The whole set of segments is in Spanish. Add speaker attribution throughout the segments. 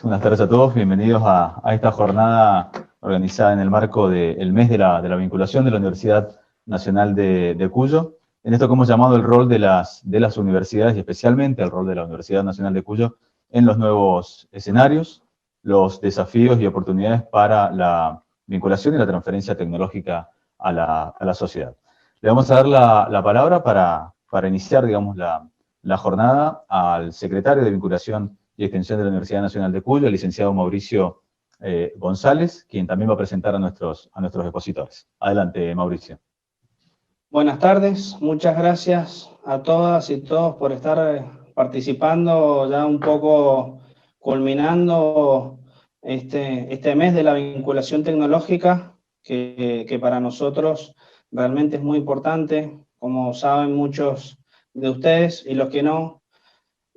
Speaker 1: Buenas tardes a todos, bienvenidos a esta jornada organizada en el marco del mes de la vinculación de la Universidad Nacional de Cuyo. En esto que hemos llamado el rol de las universidades y especialmente el rol de la Universidad Nacional de Cuyo en los nuevos escenarios, los desafíos y oportunidades para la vinculación y la transferencia tecnológica a la sociedad. Le vamos a dar la palabra para iniciar, digamos, la jornada al secretario de Vinculación y Extensión de la Universidad Nacional de Cuyo, el licenciado Mauricio González, quien también va a presentar a nuestros expositores. Adelante, Mauricio.
Speaker 2: Buenas tardes, muchas gracias a todas y todos por estar participando, ya un poco culminando este mes de la vinculación tecnológica, que para nosotros realmente es muy importante, como saben muchos de ustedes y los que no.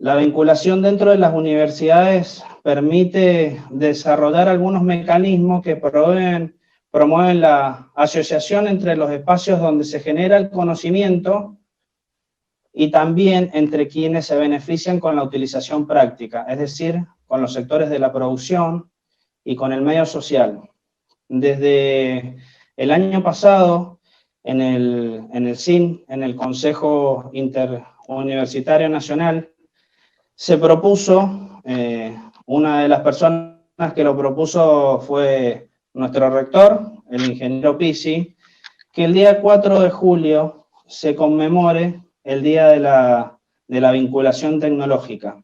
Speaker 2: La vinculación dentro de las universidades permite desarrollar algunos mecanismos que promueven la asociación entre los espacios donde se genera el conocimiento y también entre quienes se benefician con la utilización práctica, es decir, con los sectores de la producción y con el medio social. Desde el año pasado, en el CIN, en el Consejo Interuniversitario Nacional, se propuso, una de las personas que lo propuso fue nuestro rector, el ingeniero Pizzi, que el día 4 de julio se conmemore el Día de la Vinculación Tecnológica.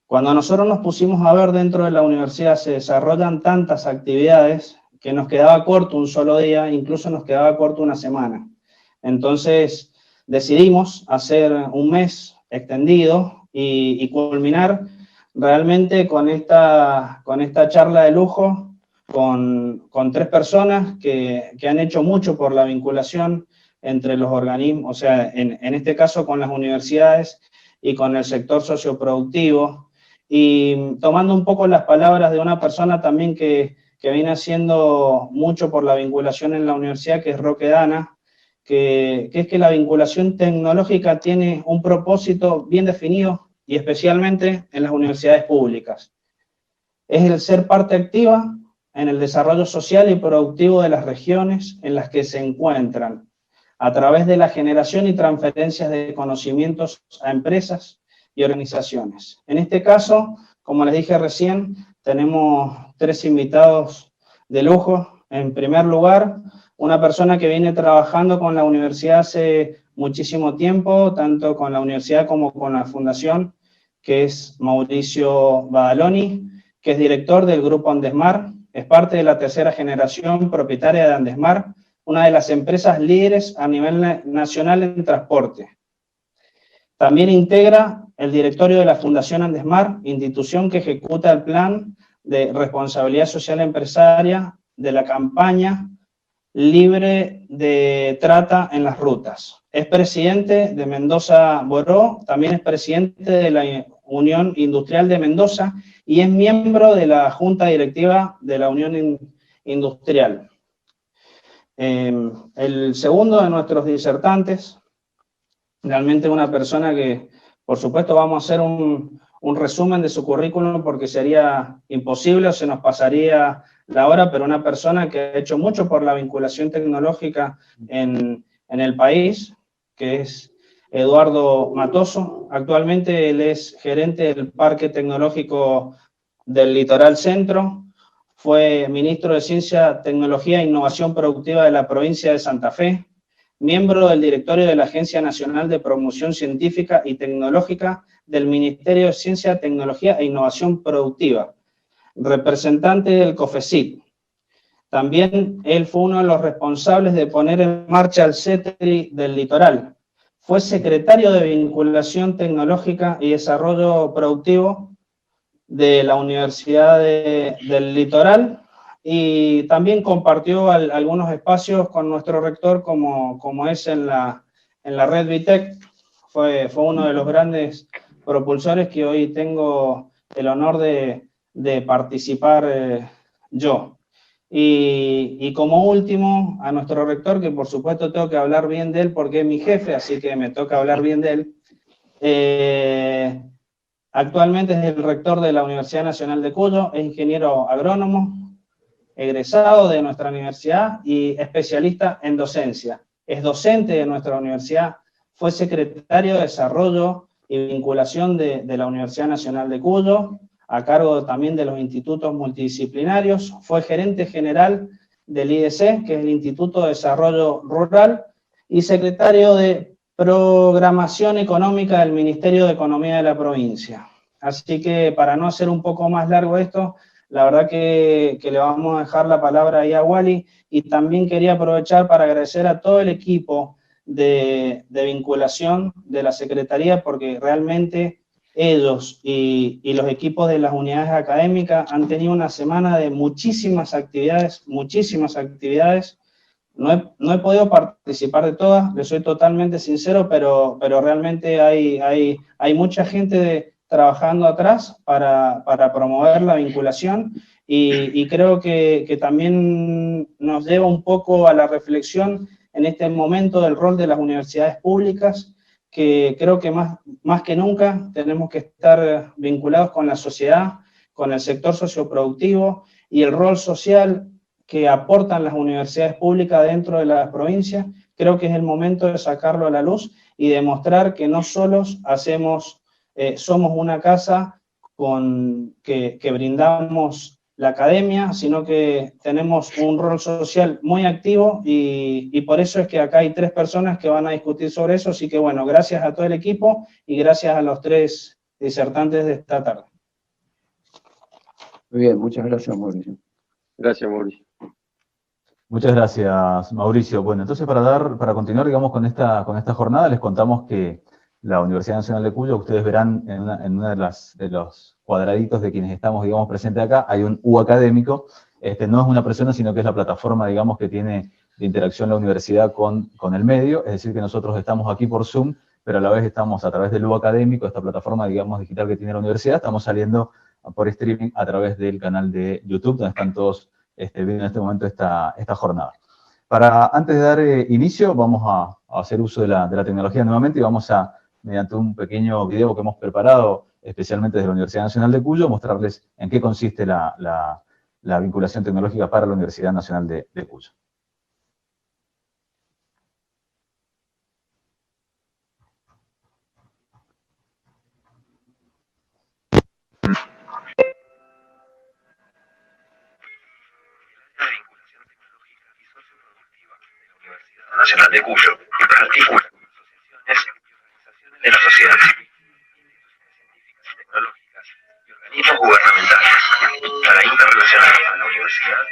Speaker 2: Cuando nosotros nos pusimos a ver dentro de la universidad se desarrollan tantas actividades que nos quedaba corto un solo día, incluso nos quedaba corto una semana. Entonces decidimos hacer un mes extendido y culminar realmente con esta charla de lujo con 3 personas que han hecho mucho por la vinculación entre los organismos, o sea, en este caso con las universidades y con el sector socioproductivo, y tomando un poco las palabras de una persona también que viene haciendo mucho por la vinculación en la universidad, que es Roque Dana, que es que la vinculación tecnológica tiene un propósito bien definido y especialmente en las universidades públicas. Es el ser parte activa en el desarrollo social y productivo de las regiones en las que se encuentran, a través de la generación y transferencias de conocimientos a empresas y organizaciones. En este caso, como les dije recién, tenemos 3 invitados de lujo. En primer lugar, una persona que viene trabajando con la universidad hace muchísimo tiempo, tanto con la universidad como con la fundación, que es Mauricio Badaloni, que es director del grupo Andesmar, es parte de la 3ª generación propietaria de Andesmar, una de las empresas líderes a nivel nacional en transporte. También integra el directorio de la Fundación Andesmar, institución que ejecuta el plan de responsabilidad social empresaria de la campaña libre de trata en las rutas. Es presidente de Mendoza Boró, también es presidente de la Unión Industrial de Mendoza y es miembro de la Junta Directiva de la Unión Industrial. El segundo de nuestros disertantes, realmente una persona que, por supuesto, vamos a hacer un resumen de su currículum porque sería imposible o se nos pasaría la hora, pero una persona que ha hecho mucho por la vinculación tecnológica en el país, que es Eduardo Matoso. Actualmente él es gerente del Parque Tecnológico del Litoral Centro, fue ministro de Ciencia, Tecnología e Innovación Productiva de la provincia de Santa Fe, miembro del directorio de la Agencia Nacional de Promoción Científica y Tecnológica del Ministerio de Ciencia, Tecnología e Innovación Productiva, representante del COFECIT. También él fue uno de los responsables de poner en marcha el CETRI del Litoral. Fue secretario de Vinculación Tecnológica y Desarrollo Productivo de la Universidad del Litoral y también compartió algunos espacios con nuestro rector como es en la red VITEC. Fue uno de los grandes propulsores que hoy tengo el honor de participar yo. Y como último, a nuestro rector, que por supuesto tengo que hablar bien de él porque es mi jefe, así que me toca hablar bien de él, Actualmente es el rector de la Universidad Nacional de Cuyo, es ingeniero agrónomo, egresado de nuestra universidad y especialista en docencia. Es docente de nuestra universidad, fue secretario de Desarrollo y Vinculación de la Universidad Nacional de Cuyo, a cargo también de los institutos multidisciplinarios, fue gerente general del IDC, que es el Instituto de Desarrollo Rural, y secretario de Programación Económica del Ministerio de Economía de la provincia. Así que para no hacer un poco más largo esto, la verdad que le vamos a dejar la palabra ahí a Wally, y también quería aprovechar para agradecer a todo el equipo de vinculación de la Secretaría, porque realmente ellos y los equipos de las unidades académicas han tenido una semana de muchísimas actividades. No he podido participar de todas, les soy totalmente sincero, pero realmente hay mucha gente trabajando atrás para promover la vinculación, y creo que también nos lleva un poco a la reflexión en este momento del rol de las universidades públicas, que creo que más que nunca tenemos que estar vinculados con la sociedad, con el sector socioproductivo y el rol social que aportan las universidades públicas dentro de las provincias. Creo que es el momento de sacarlo a la luz y demostrar que no solos somos una casa que brindamos la academia, sino que tenemos un rol social muy activo, y por eso es que acá hay 3 personas que van a discutir sobre eso. Así que bueno, gracias a todo el equipo y gracias a los 3 disertantes de esta tarde.
Speaker 3: Muy bien, muchas gracias, Mauricio.
Speaker 4: Gracias, Mauricio.
Speaker 1: Muchas gracias, Mauricio. Bueno, entonces para continuar, digamos, con esta jornada, les contamos que la Universidad Nacional de Cuyo, ustedes verán en una de los cuadraditos de quienes estamos, digamos, presentes acá, hay un U académico. No es una persona, sino que es la plataforma, digamos, que tiene de interacción la universidad con el medio. Es decir, que nosotros estamos aquí por Zoom, pero a la vez estamos a través del U académico, esta plataforma, digamos, digital que tiene la universidad. Estamos saliendo por streaming a través del canal de YouTube, donde están todos viendo en este momento esta jornada. Antes de dar inicio, vamos a hacer uso de la tecnología nuevamente, y vamos a, mediante un pequeño video que hemos preparado especialmente desde la Universidad Nacional de Cuyo, mostrarles en qué consiste la vinculación tecnológica para la Universidad Nacional de Cuyo.
Speaker 5: Nacional de Cuyo, en particular asociaciones de la sociedad civil, científicas y tecnológicas y organismos gubernamentales, para interrelacionar a la universidad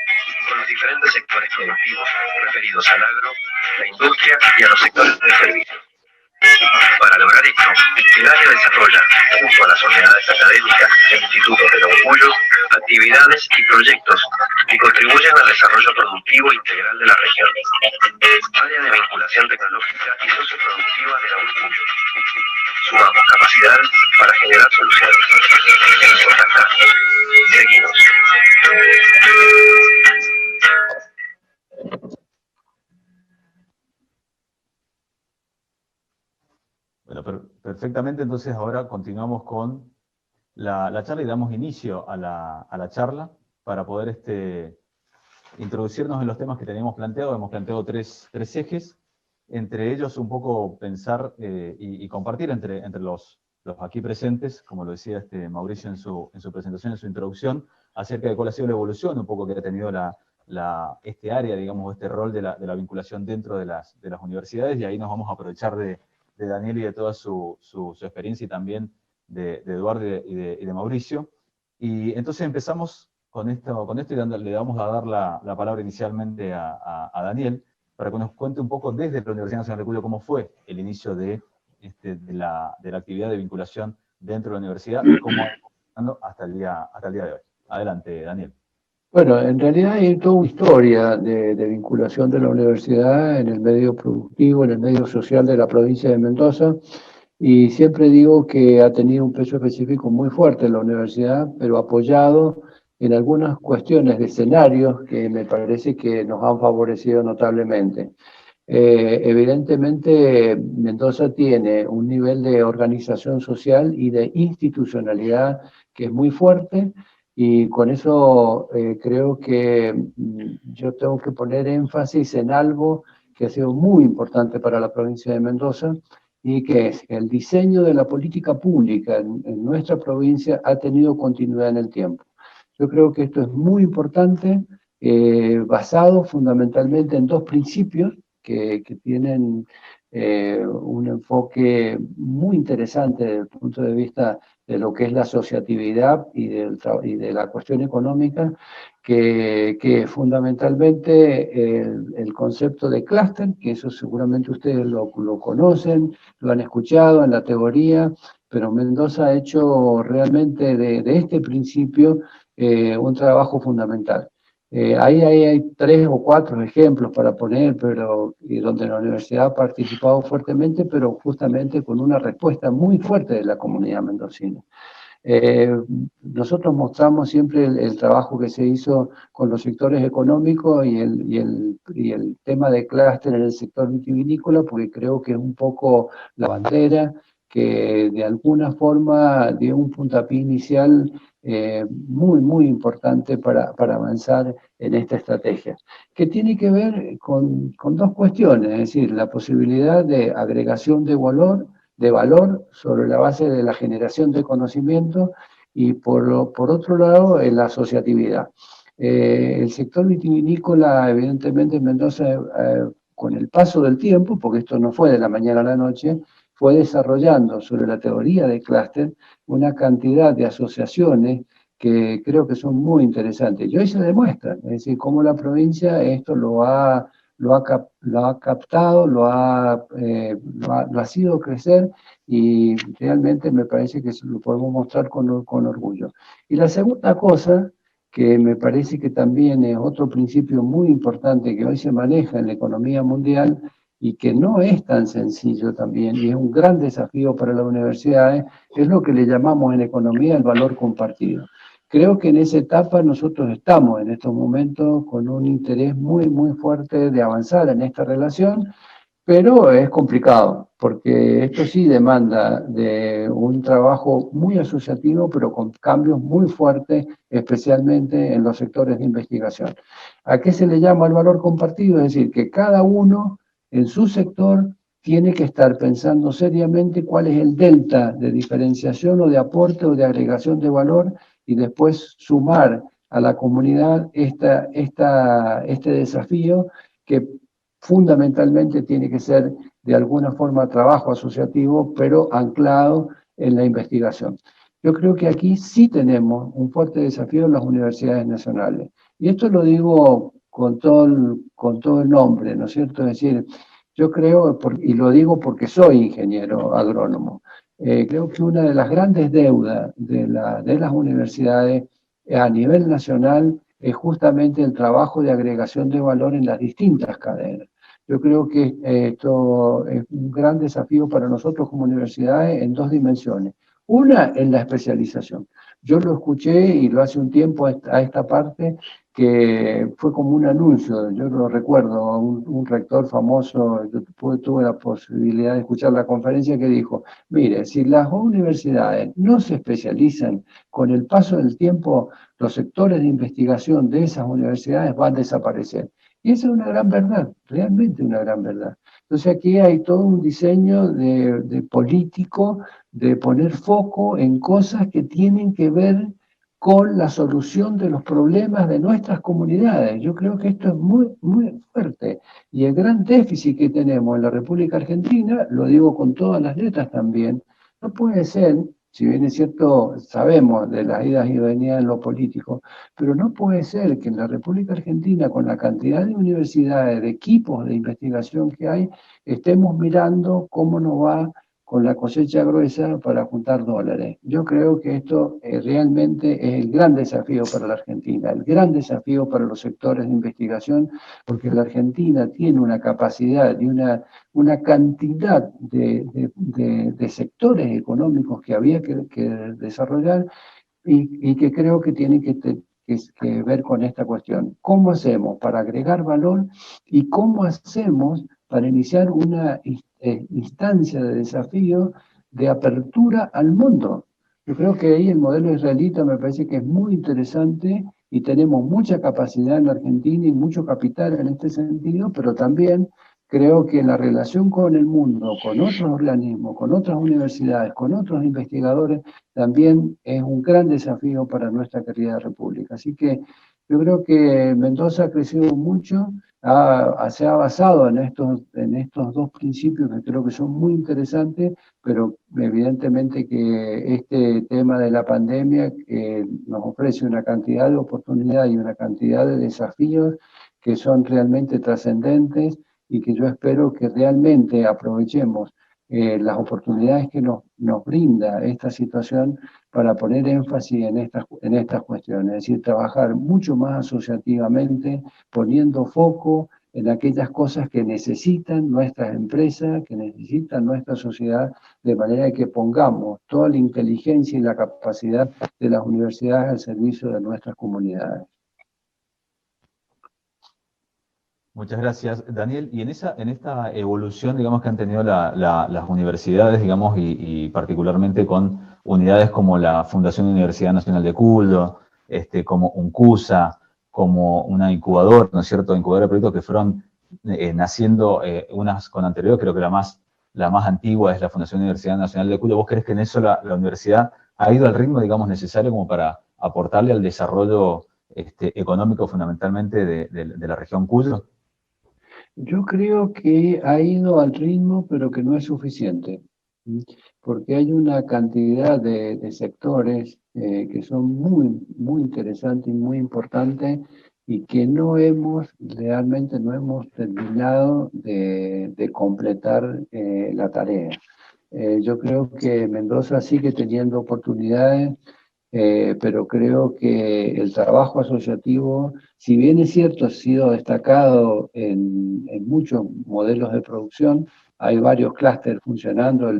Speaker 5: con los diferentes sectores productivos referidos al agro, la industria y a los sectores de servicios. Para lograr esto, el área desarrolla, junto a las unidades académicas e institutos de Cuyo, actividades y proyectos que contribuyen al desarrollo productivo integral de la región. Área de vinculación tecnológica y socioproductiva de la Cuyo. Sumamos capacidad para generar soluciones. Contactar. Seguimos.
Speaker 1: Bueno, perfectamente, entonces ahora continuamos con la charla y damos inicio a la charla para poder introducirnos en los temas que teníamos planteado. Hemos planteado tres ejes, entre ellos un poco pensar y compartir entre los aquí presentes, como lo decía Mauricio en su presentación, en su introducción, acerca de cuál ha sido la evolución un poco que ha tenido este área, digamos, este rol de la vinculación dentro de las universidades, y ahí nos vamos a aprovechar de Daniel y de toda su experiencia, y también de Eduardo y de Mauricio. Y entonces empezamos con esto y le vamos a dar la palabra inicialmente a Daniel, para que nos cuente un poco desde la Universidad Nacional de Cuyo cómo fue el inicio de la actividad de vinculación dentro de la universidad y cómo ha ido hasta el día de hoy. Adelante, Daniel.
Speaker 3: Bueno, en realidad hay toda una historia de vinculación de la universidad en el medio productivo, en el medio social de la provincia de Mendoza, y siempre digo que ha tenido un peso específico muy fuerte en la universidad, pero apoyado en algunas cuestiones de escenarios que me parece que nos han favorecido notablemente. Evidentemente, Mendoza tiene un nivel de organización social y de institucionalidad que es muy fuerte, y con eso creo que yo tengo que poner énfasis en algo que ha sido muy importante para la provincia de Mendoza, y que es el diseño de la política pública en nuestra provincia ha tenido continuidad en el tiempo. Yo creo que esto es muy importante, basado fundamentalmente en dos principios que tienen un enfoque muy interesante desde el punto de vista de lo que es la asociatividad y de la cuestión económica, que fundamentalmente el concepto de clúster, que eso seguramente ustedes lo conocen, lo han escuchado en la teoría, pero Mendoza ha hecho realmente de este principio un trabajo fundamental. Ahí hay 3 o 4 ejemplos para poner, pero donde la universidad ha participado fuertemente, pero justamente con una respuesta muy fuerte de la comunidad mendocina. Nosotros mostramos siempre el trabajo que se hizo con los sectores económicos y el tema de clúster en el sector vitivinícola, porque creo que es un poco la bandera que de alguna forma dio un puntapié inicial muy importante para avanzar en esta estrategia, que tiene que ver con dos cuestiones, es decir, la posibilidad de agregación de valor sobre la base de la generación de conocimiento, y por otro lado, en la asociatividad. El sector vitivinícola, evidentemente en Mendoza, con el paso del tiempo, porque esto no fue de la mañana a la noche, fue desarrollando sobre la teoría de clúster una cantidad de asociaciones que creo que son muy interesantes. Y hoy se demuestra, es decir, cómo la provincia esto lo ha captado, lo ha sido crecer, y realmente me parece que lo podemos mostrar con orgullo. Y la segunda cosa, que me parece que también es otro principio muy importante que hoy se maneja en la economía mundial, y que no es tan sencillo también, y es un gran desafío para las universidades, es lo que le llamamos en economía el valor compartido. Creo que en esa etapa nosotros estamos en estos momentos con un interés muy fuerte de avanzar en esta relación, pero es complicado, porque esto sí demanda de un trabajo muy asociativo, pero con cambios muy fuertes, especialmente en los sectores de investigación. ¿A qué se le llama el valor compartido? Es decir, que cada uno en su sector tiene que estar pensando seriamente cuál es el delta de diferenciación o de aporte o de agregación de valor, y después sumar a la comunidad este desafío, que fundamentalmente tiene que ser de alguna forma trabajo asociativo, pero anclado en la investigación. Yo creo que aquí sí tenemos un fuerte desafío en las universidades nacionales. Y esto lo digo con todo el nombre, ¿no es cierto? Es decir, yo creo, y lo digo porque soy ingeniero agrónomo, creo que una de las grandes deudas de las universidades a nivel nacional es justamente el trabajo de agregación de valor en las distintas cadenas. Yo creo que esto es un gran desafío para nosotros como universidades en dos dimensiones. Una, en la especialización. Yo lo escuché, y lo hace un tiempo a esta parte, que fue como un anuncio. Yo lo recuerdo, un rector famoso, yo tuve la posibilidad de escuchar la conferencia, que dijo: mire, si las universidades no se especializan, con el paso del tiempo los sectores de investigación de esas universidades van a desaparecer. Y esa es una gran verdad, realmente una gran verdad. Entonces aquí hay todo un diseño de político, de poner foco en cosas que tienen que ver con la solución de los problemas de nuestras comunidades. Yo creo que esto es muy fuerte. Y el gran déficit que tenemos en la República Argentina, lo digo con todas las letras también, no puede ser, si bien es cierto, sabemos de las idas y venidas en lo político, pero no puede ser que en la República Argentina, con la cantidad de universidades, de equipos de investigación que hay, estemos mirando cómo nos va con la cosecha gruesa para juntar dólares. Yo creo que esto realmente es el gran desafío para la Argentina, el gran desafío para los sectores de investigación, porque la Argentina tiene una capacidad y una cantidad de sectores económicos que había que desarrollar, y que creo que tienen que ver con esta cuestión. ¿Cómo hacemos para agregar valor, y cómo hacemos para iniciar una instancia de desafío de apertura al mundo. Yo creo que ahí el modelo israelita me parece que es muy interesante y tenemos mucha capacidad en la Argentina y mucho capital en este sentido, pero también creo que la relación con el mundo, con otros organismos, con otras universidades, con otros investigadores, también es un gran desafío para nuestra querida República. Así que yo creo que Mendoza ha crecido mucho, se ha basado en estos dos principios que creo que son muy interesantes, pero evidentemente que este tema de la pandemia nos ofrece una cantidad de oportunidades y una cantidad de desafíos que son realmente trascendentes y que yo espero que realmente aprovechemos las oportunidades que nos brinda esta situación para poner énfasis en estas cuestiones, es decir, trabajar mucho más asociativamente, poniendo foco en aquellas cosas que necesitan nuestras empresas, que necesitan nuestra sociedad, de manera que pongamos toda la inteligencia y la capacidad de las universidades al servicio de nuestras comunidades.
Speaker 1: Muchas gracias, Daniel. Y en esta evolución, digamos, que han tenido las universidades, digamos, y particularmente con unidades como la Fundación Universidad Nacional de Cuyo, como UNCUSA, como una incubadora, ¿no es cierto?, incubadora de proyectos que fueron naciendo unas con anterior, creo que la más antigua es la Fundación Universidad Nacional de Cuyo. ¿Vos crees que en eso la universidad ha ido al ritmo, digamos, necesario como para aportarle al desarrollo económico fundamentalmente de la región Cuyo?
Speaker 3: Yo creo que ha ido al ritmo, pero que no es suficiente, porque hay una cantidad de sectores que son muy, muy interesantes y muy importantes y que realmente no hemos terminado de completar la tarea. Yo creo que Mendoza sigue teniendo oportunidades, pero creo que el trabajo asociativo, si bien es cierto, ha sido destacado en muchos modelos de producción, hay varios clústeres funcionando,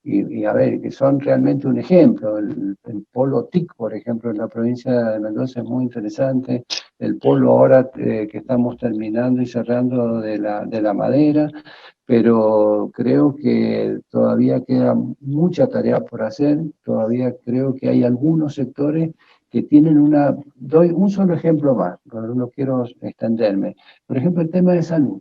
Speaker 3: y a ver, que son realmente un ejemplo. El polo TIC, por ejemplo, en la provincia de Mendoza es muy interesante, el polo ahora que estamos terminando y cerrando de la madera, pero creo que todavía queda mucha tarea por hacer, todavía creo que hay algunos sectores que tienen doy un solo ejemplo más, pero no quiero extenderme. Por ejemplo, el tema de salud.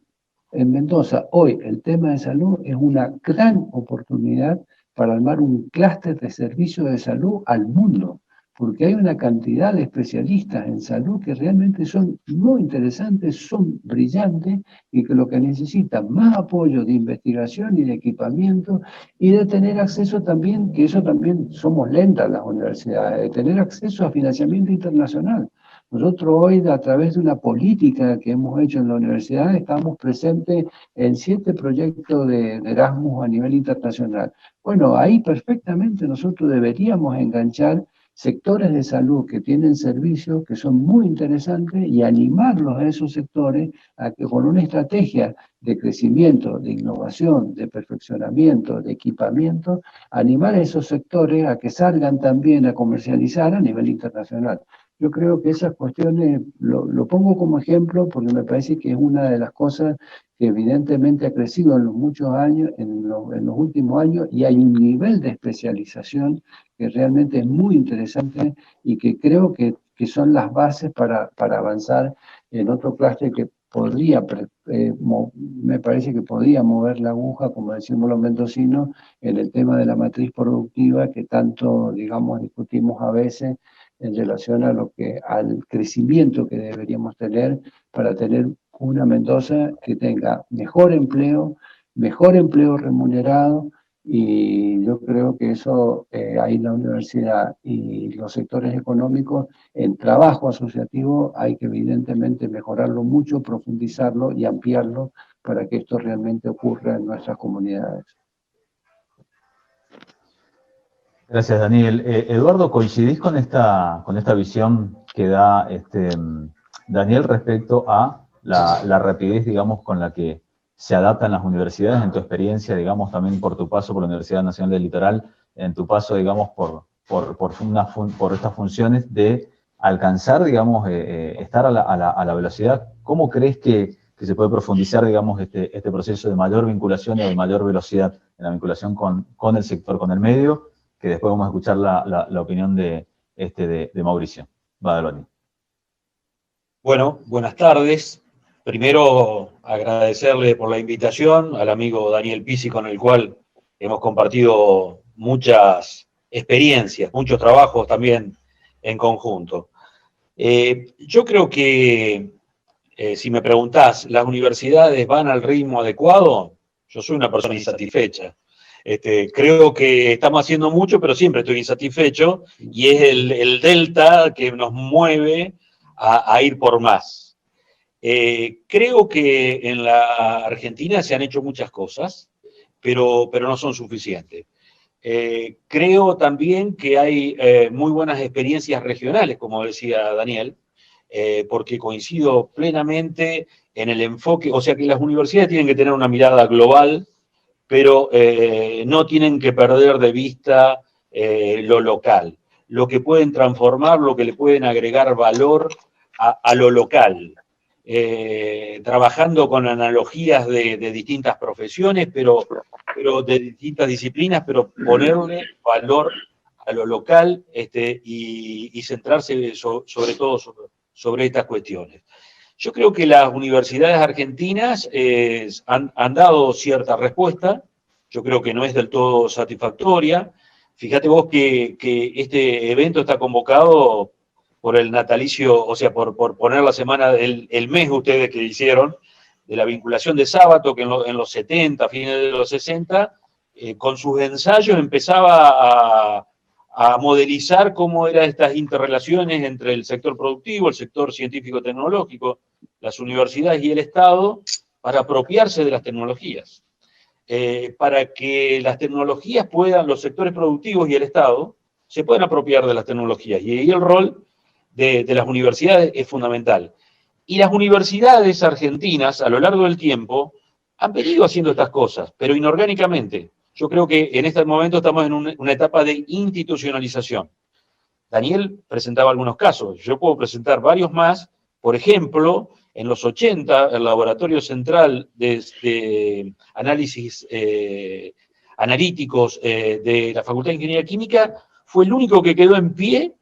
Speaker 3: En Mendoza, hoy, el tema de salud es una gran oportunidad para armar un clúster de servicios de salud al mundo, porque hay una cantidad de especialistas en salud que realmente son muy interesantes, son brillantes, y que lo que necesitan más apoyo de investigación y de equipamiento, y de tener acceso también, que eso también somos lentas las universidades, de tener acceso a financiamiento internacional. Nosotros hoy, a través de una política que hemos hecho en la universidad, estamos presentes en 7 proyectos de Erasmus a nivel internacional. Bueno, ahí perfectamente nosotros deberíamos enganchar sectores de salud que tienen servicios que son muy interesantes y animarlos a esos sectores a que con una estrategia de crecimiento, de innovación, de perfeccionamiento, de equipamiento, animar a esos sectores a que salgan también a comercializar a nivel internacional. Yo creo que esas cuestiones, lo pongo como ejemplo porque me parece que es una de las cosas que evidentemente ha crecido en los muchos años, en los últimos años, y hay un nivel de especialización que realmente es muy interesante y que creo que son las bases para avanzar en otro clúster que podría, me parece que podría mover la aguja, como decimos los mendocinos, en el tema de la matriz productiva que tanto, digamos, discutimos a veces en relación al crecimiento que deberíamos tener para tener una Mendoza que tenga mejor empleo remunerado, y yo creo que eso, ahí la universidad y los sectores económicos, en trabajo asociativo, hay que evidentemente mejorarlo mucho, profundizarlo y ampliarlo para que esto realmente ocurra en nuestras comunidades.
Speaker 1: Gracias, Daniel. Eduardo, ¿coincidís con esta visión que da Daniel respecto a la rapidez, digamos, con la que se adaptan las universidades, en tu experiencia, digamos, también por tu paso por la Universidad Nacional del Litoral, en tu paso, digamos, por estas funciones de alcanzar, digamos, estar a la velocidad? ¿Cómo crees que que se puede profundizar, digamos, este proceso de mayor vinculación y de mayor velocidad en la vinculación con el sector, con el medio, que después vamos a escuchar la opinión de Mauricio. Va, Daloni.
Speaker 4: Bueno, buenas tardes. Primero, agradecerle por la invitación al amigo Daniel Pizzi, con el cual hemos compartido muchas experiencias, muchos trabajos también en conjunto. Yo creo que, si me preguntás, ¿las universidades van al ritmo adecuado? Yo soy una persona insatisfecha. Creo que estamos haciendo mucho, pero siempre estoy insatisfecho, y es el delta que nos mueve a ir por más. Creo que en la Argentina se han hecho muchas cosas, pero no son suficientes. Creo también que hay muy buenas experiencias regionales, como decía Daniel, porque coincido plenamente en el enfoque, o sea que las universidades tienen que tener una mirada global, pero no tienen que perder de vista lo local, lo que pueden transformar, lo que le pueden agregar valor a lo local. Trabajando con analogías de distintas profesiones, pero de distintas disciplinas, pero ponerle valor a lo local y centrarse sobre todo sobre estas cuestiones. Yo creo que las universidades argentinas han dado cierta respuesta, yo creo que no es del todo satisfactoria. Fíjate vos que este evento está convocado por el natalicio, o sea, por poner la semana, el mes ustedes que hicieron, de la vinculación de Sábato, que en los 70, fines de los 60, con sus ensayos empezaba a modelizar cómo eran estas interrelaciones entre el sector productivo, el sector científico-tecnológico, las universidades y el Estado, para apropiarse de las tecnologías. Para que las tecnologías puedan, los sectores productivos y el Estado, se puedan apropiar de las tecnologías. Y ahí el rol de las universidades es fundamental. Y las universidades argentinas, a lo largo del tiempo, han venido haciendo estas cosas, pero inorgánicamente. Yo creo que en este momento estamos en una etapa de institucionalización. Daniel presentaba algunos casos, yo puedo presentar varios más. Por ejemplo, en los 80, el Laboratorio Central de Análisis Analíticos de la Facultad de Ingeniería Química fue el único que quedó en pie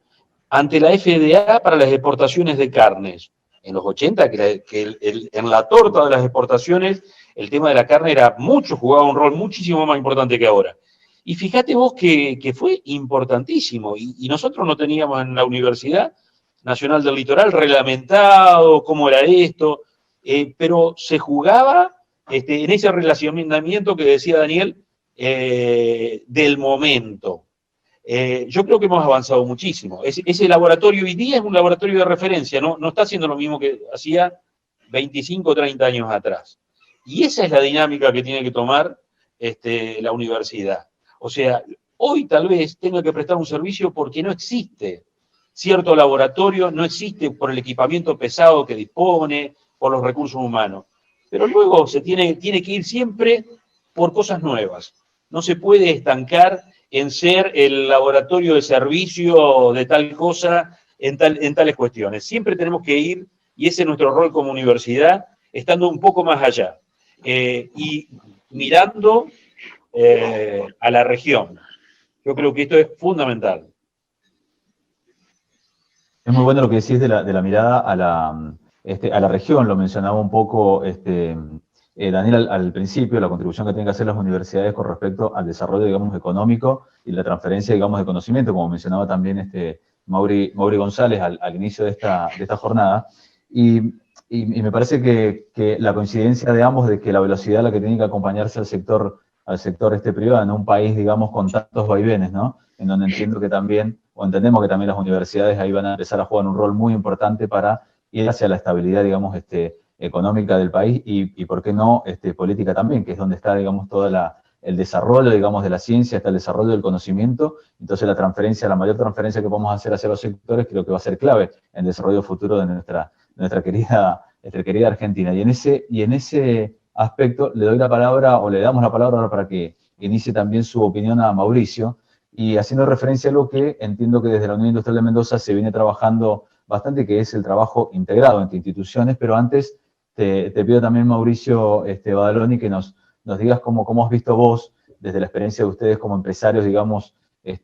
Speaker 4: ante la FDA para las exportaciones de carnes. En los 80, en la torta de las exportaciones, el tema de la carne jugaba un rol muchísimo más importante que ahora. Y fíjate vos que fue importantísimo, y nosotros no teníamos en la Universidad Nacional del Litoral reglamentado cómo era esto, pero se jugaba en ese relacionamiento que decía Daniel, del momento. Yo creo que hemos avanzado muchísimo. Ese laboratorio hoy día es un laboratorio de referencia, no está haciendo lo mismo que hacía 25 o 30 años atrás. Y esa es la dinámica que tiene que tomar la universidad. O sea, hoy tal vez tenga que prestar un servicio porque no existe cierto laboratorio, no existe por el equipamiento pesado que dispone, por los recursos humanos. Pero luego se tiene que ir siempre por cosas nuevas. No se puede estancar en ser el laboratorio de servicio de tal cosa en tales cuestiones. Siempre tenemos que ir, y ese es nuestro rol como universidad, estando un poco más allá y mirando a la región. Yo creo que esto es fundamental.
Speaker 1: Es muy bueno lo que decís de la mirada a la región, lo mencionaba un poco Daniel al principio, la contribución que tienen que hacer las universidades con respecto al desarrollo, digamos, económico y la transferencia, digamos, de conocimiento, como mencionaba también Mauri González al inicio de esta jornada. Y me parece que la coincidencia de ambos de que la velocidad a la que tiene que acompañarse al sector privado en un país, digamos, con tantos vaivenes, ¿no? En donde entiendo que también, o entendemos que también las universidades ahí van a empezar a jugar un rol muy importante para ir hacia la estabilidad, digamos, económica del país y por qué no, política también, que es donde está, digamos, todo el desarrollo, digamos, de la ciencia, hasta el desarrollo del conocimiento. Entonces la mayor transferencia que podemos hacer hacia los sectores creo que va a ser clave en el desarrollo futuro de nuestra querida Argentina. Y en ese aspecto le doy la palabra, o le damos la palabra ahora para que inicie también su opinión a Mauricio, y haciendo referencia a lo que entiendo que desde la Unión Industrial de Mendoza se viene trabajando bastante, que es el trabajo integrado entre instituciones, pero antes te pido también, Mauricio Badaloni, que nos digas cómo has visto vos, desde la experiencia de ustedes como empresarios, digamos,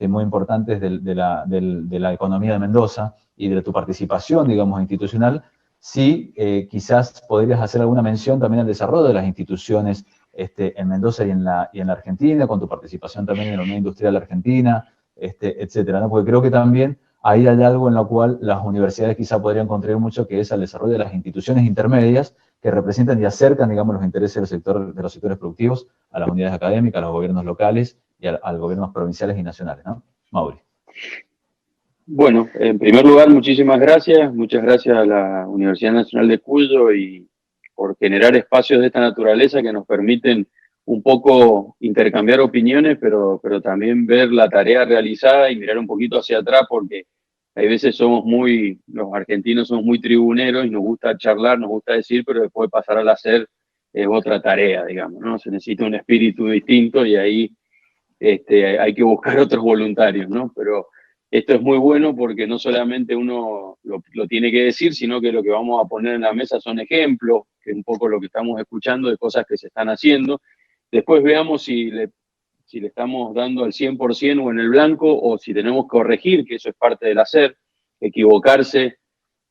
Speaker 1: muy importantes de la economía de Mendoza y de tu participación, digamos, institucional, si quizás podrías hacer alguna mención también al desarrollo de las instituciones en Mendoza y en la Argentina, con tu participación también en la Unión Industrial Argentina, etcétera, ¿no? Porque creo que también ahí hay algo en lo cual las universidades quizá podrían contribuir mucho, que es al desarrollo de las instituciones intermedias que representan y acercan, digamos, los intereses de los sectores productivos a las unidades académicas, a los gobiernos locales y a los gobiernos provinciales y nacionales, ¿no? Mauri.
Speaker 6: Bueno, en primer lugar, muchísimas gracias. Muchas gracias a la Universidad Nacional de Cuyo y por generar espacios de esta naturaleza que nos permiten un poco intercambiar opiniones, pero también ver la tarea realizada y mirar un poquito hacia atrás, porque hay veces los argentinos somos muy tribuneros y nos gusta charlar, nos gusta decir, pero después pasar al hacer es otra tarea, digamos, ¿no? Se necesita un espíritu distinto y ahí hay que buscar otros voluntarios, ¿no? Pero esto es muy bueno porque no solamente uno lo tiene que decir, sino que lo que vamos a poner en la mesa son ejemplos, que es un poco lo que estamos escuchando de cosas que se están haciendo. Después veamos si le estamos dando al 100% o en el blanco, o si tenemos que corregir, que eso es parte del hacer. Equivocarse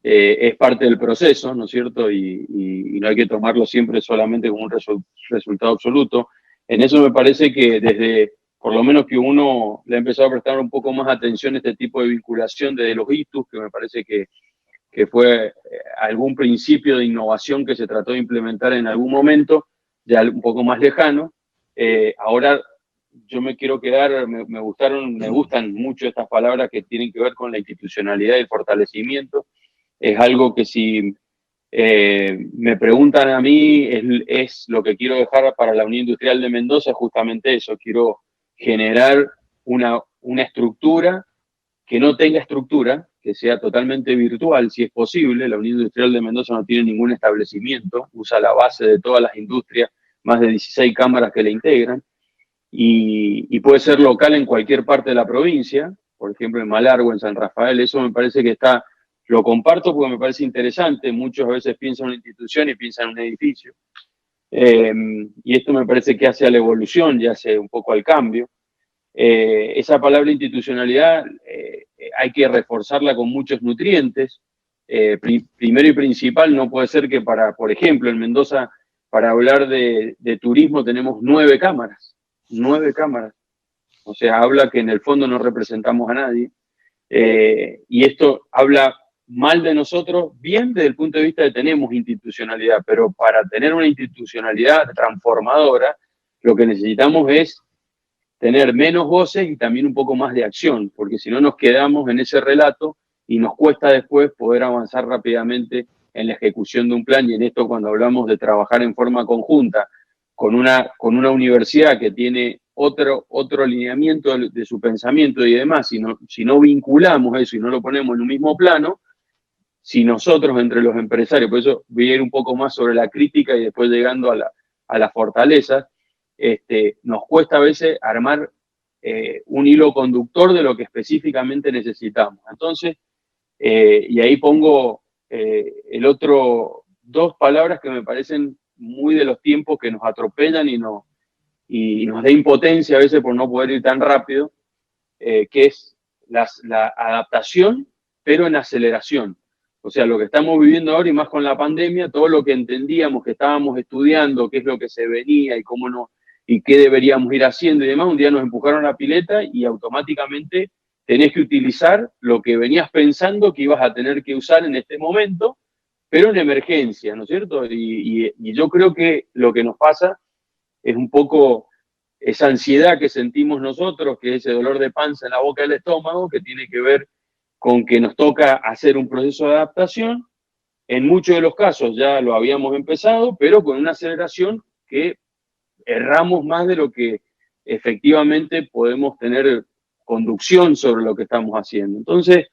Speaker 6: es parte del proceso, ¿no es cierto? Y no hay que tomarlo siempre solamente como un resultado absoluto. En eso me parece que por lo menos que uno le ha empezado a prestar un poco más atención a este tipo de vinculación desde los ITUS, que me parece que fue algún principio de innovación que se trató de implementar en algún momento, ya un poco más lejano. Ahora yo me quiero quedar, me gustan mucho estas palabras que tienen que ver con la institucionalidad y el fortalecimiento. Es algo que si me preguntan a mí, es lo que quiero dejar para la Unión Industrial de Mendoza, justamente eso. Quiero generar una estructura que no tenga estructura, que sea totalmente virtual, si es posible. La Unión Industrial de Mendoza no tiene ningún establecimiento, usa la base de todas las industrias, más de 16 cámaras que la integran, y puede ser local en cualquier parte de la provincia, por ejemplo en Malargüe, en San Rafael. Eso me parece que lo comparto porque me parece interesante. Muchos a veces piensan en una institución y piensan en un edificio. Y esto me parece que hace a la evolución y hace un poco al cambio. Esa palabra institucionalidad hay que reforzarla con muchos nutrientes. Primero y principal, no puede ser que por ejemplo, en Mendoza, para hablar de turismo tenemos 9 cámaras. 9 cámaras. O sea, habla que en el fondo no representamos a nadie. Y esto habla mal de nosotros, bien desde el punto de vista de que tenemos institucionalidad, pero para tener una institucionalidad transformadora, lo que necesitamos es tener menos voces y también un poco más de acción, porque si no nos quedamos en ese relato y nos cuesta después poder avanzar rápidamente en la ejecución de un plan. Y en esto, cuando hablamos de trabajar en forma conjunta con una universidad que tiene otro alineamiento de su pensamiento y demás, si no vinculamos eso y no lo ponemos en un mismo plano, si nosotros entre los empresarios, por eso voy a ir un poco más sobre la crítica y después llegando a la fortaleza, nos cuesta a veces armar un hilo conductor de lo que específicamente necesitamos. Entonces, y ahí pongo dos palabras que me parecen muy de los tiempos, que nos atropellan y nos da impotencia a veces por no poder ir tan rápido, que es la adaptación, pero en aceleración. O sea, lo que estamos viviendo ahora, y más con la pandemia, todo lo que entendíamos que estábamos estudiando, qué es lo que se venía y qué deberíamos ir haciendo y demás, un día nos empujaron a la pileta y automáticamente tenés que utilizar lo que venías pensando que ibas a tener que usar en este momento, pero en emergencia, ¿no es cierto? Y yo creo que lo que nos pasa es un poco esa ansiedad que sentimos nosotros, que es ese dolor de panza en la boca del estómago, que tiene que ver con que nos toca hacer un proceso de adaptación. En muchos de los casos ya lo habíamos empezado, pero con una aceleración que erramos más de lo que efectivamente podemos tener conducción sobre lo que estamos haciendo. Entonces,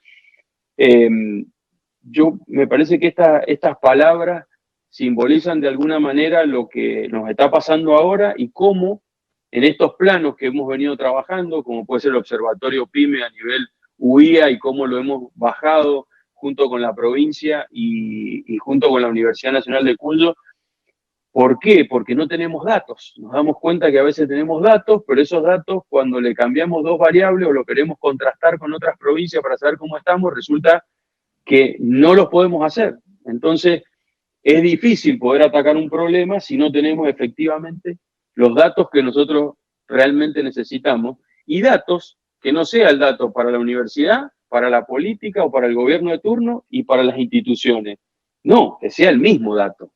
Speaker 6: me parece que estas palabras simbolizan de alguna manera lo que nos está pasando ahora y cómo en estos planos que hemos venido trabajando, como puede ser el Observatorio PYME a nivel UIA y cómo lo hemos bajado junto con la provincia y junto con la Universidad Nacional de Cuyo. ¿Por qué? Porque no tenemos datos. Nos damos cuenta que a veces tenemos datos, pero esos datos, cuando le cambiamos dos variables o lo queremos contrastar con otras provincias para saber cómo estamos, resulta que no los podemos hacer. Entonces, es difícil poder atacar un problema si no tenemos efectivamente los datos que nosotros realmente necesitamos, y datos que no sea el dato para la universidad, para la política o para el gobierno de turno y para las instituciones. No, que sea el mismo dato.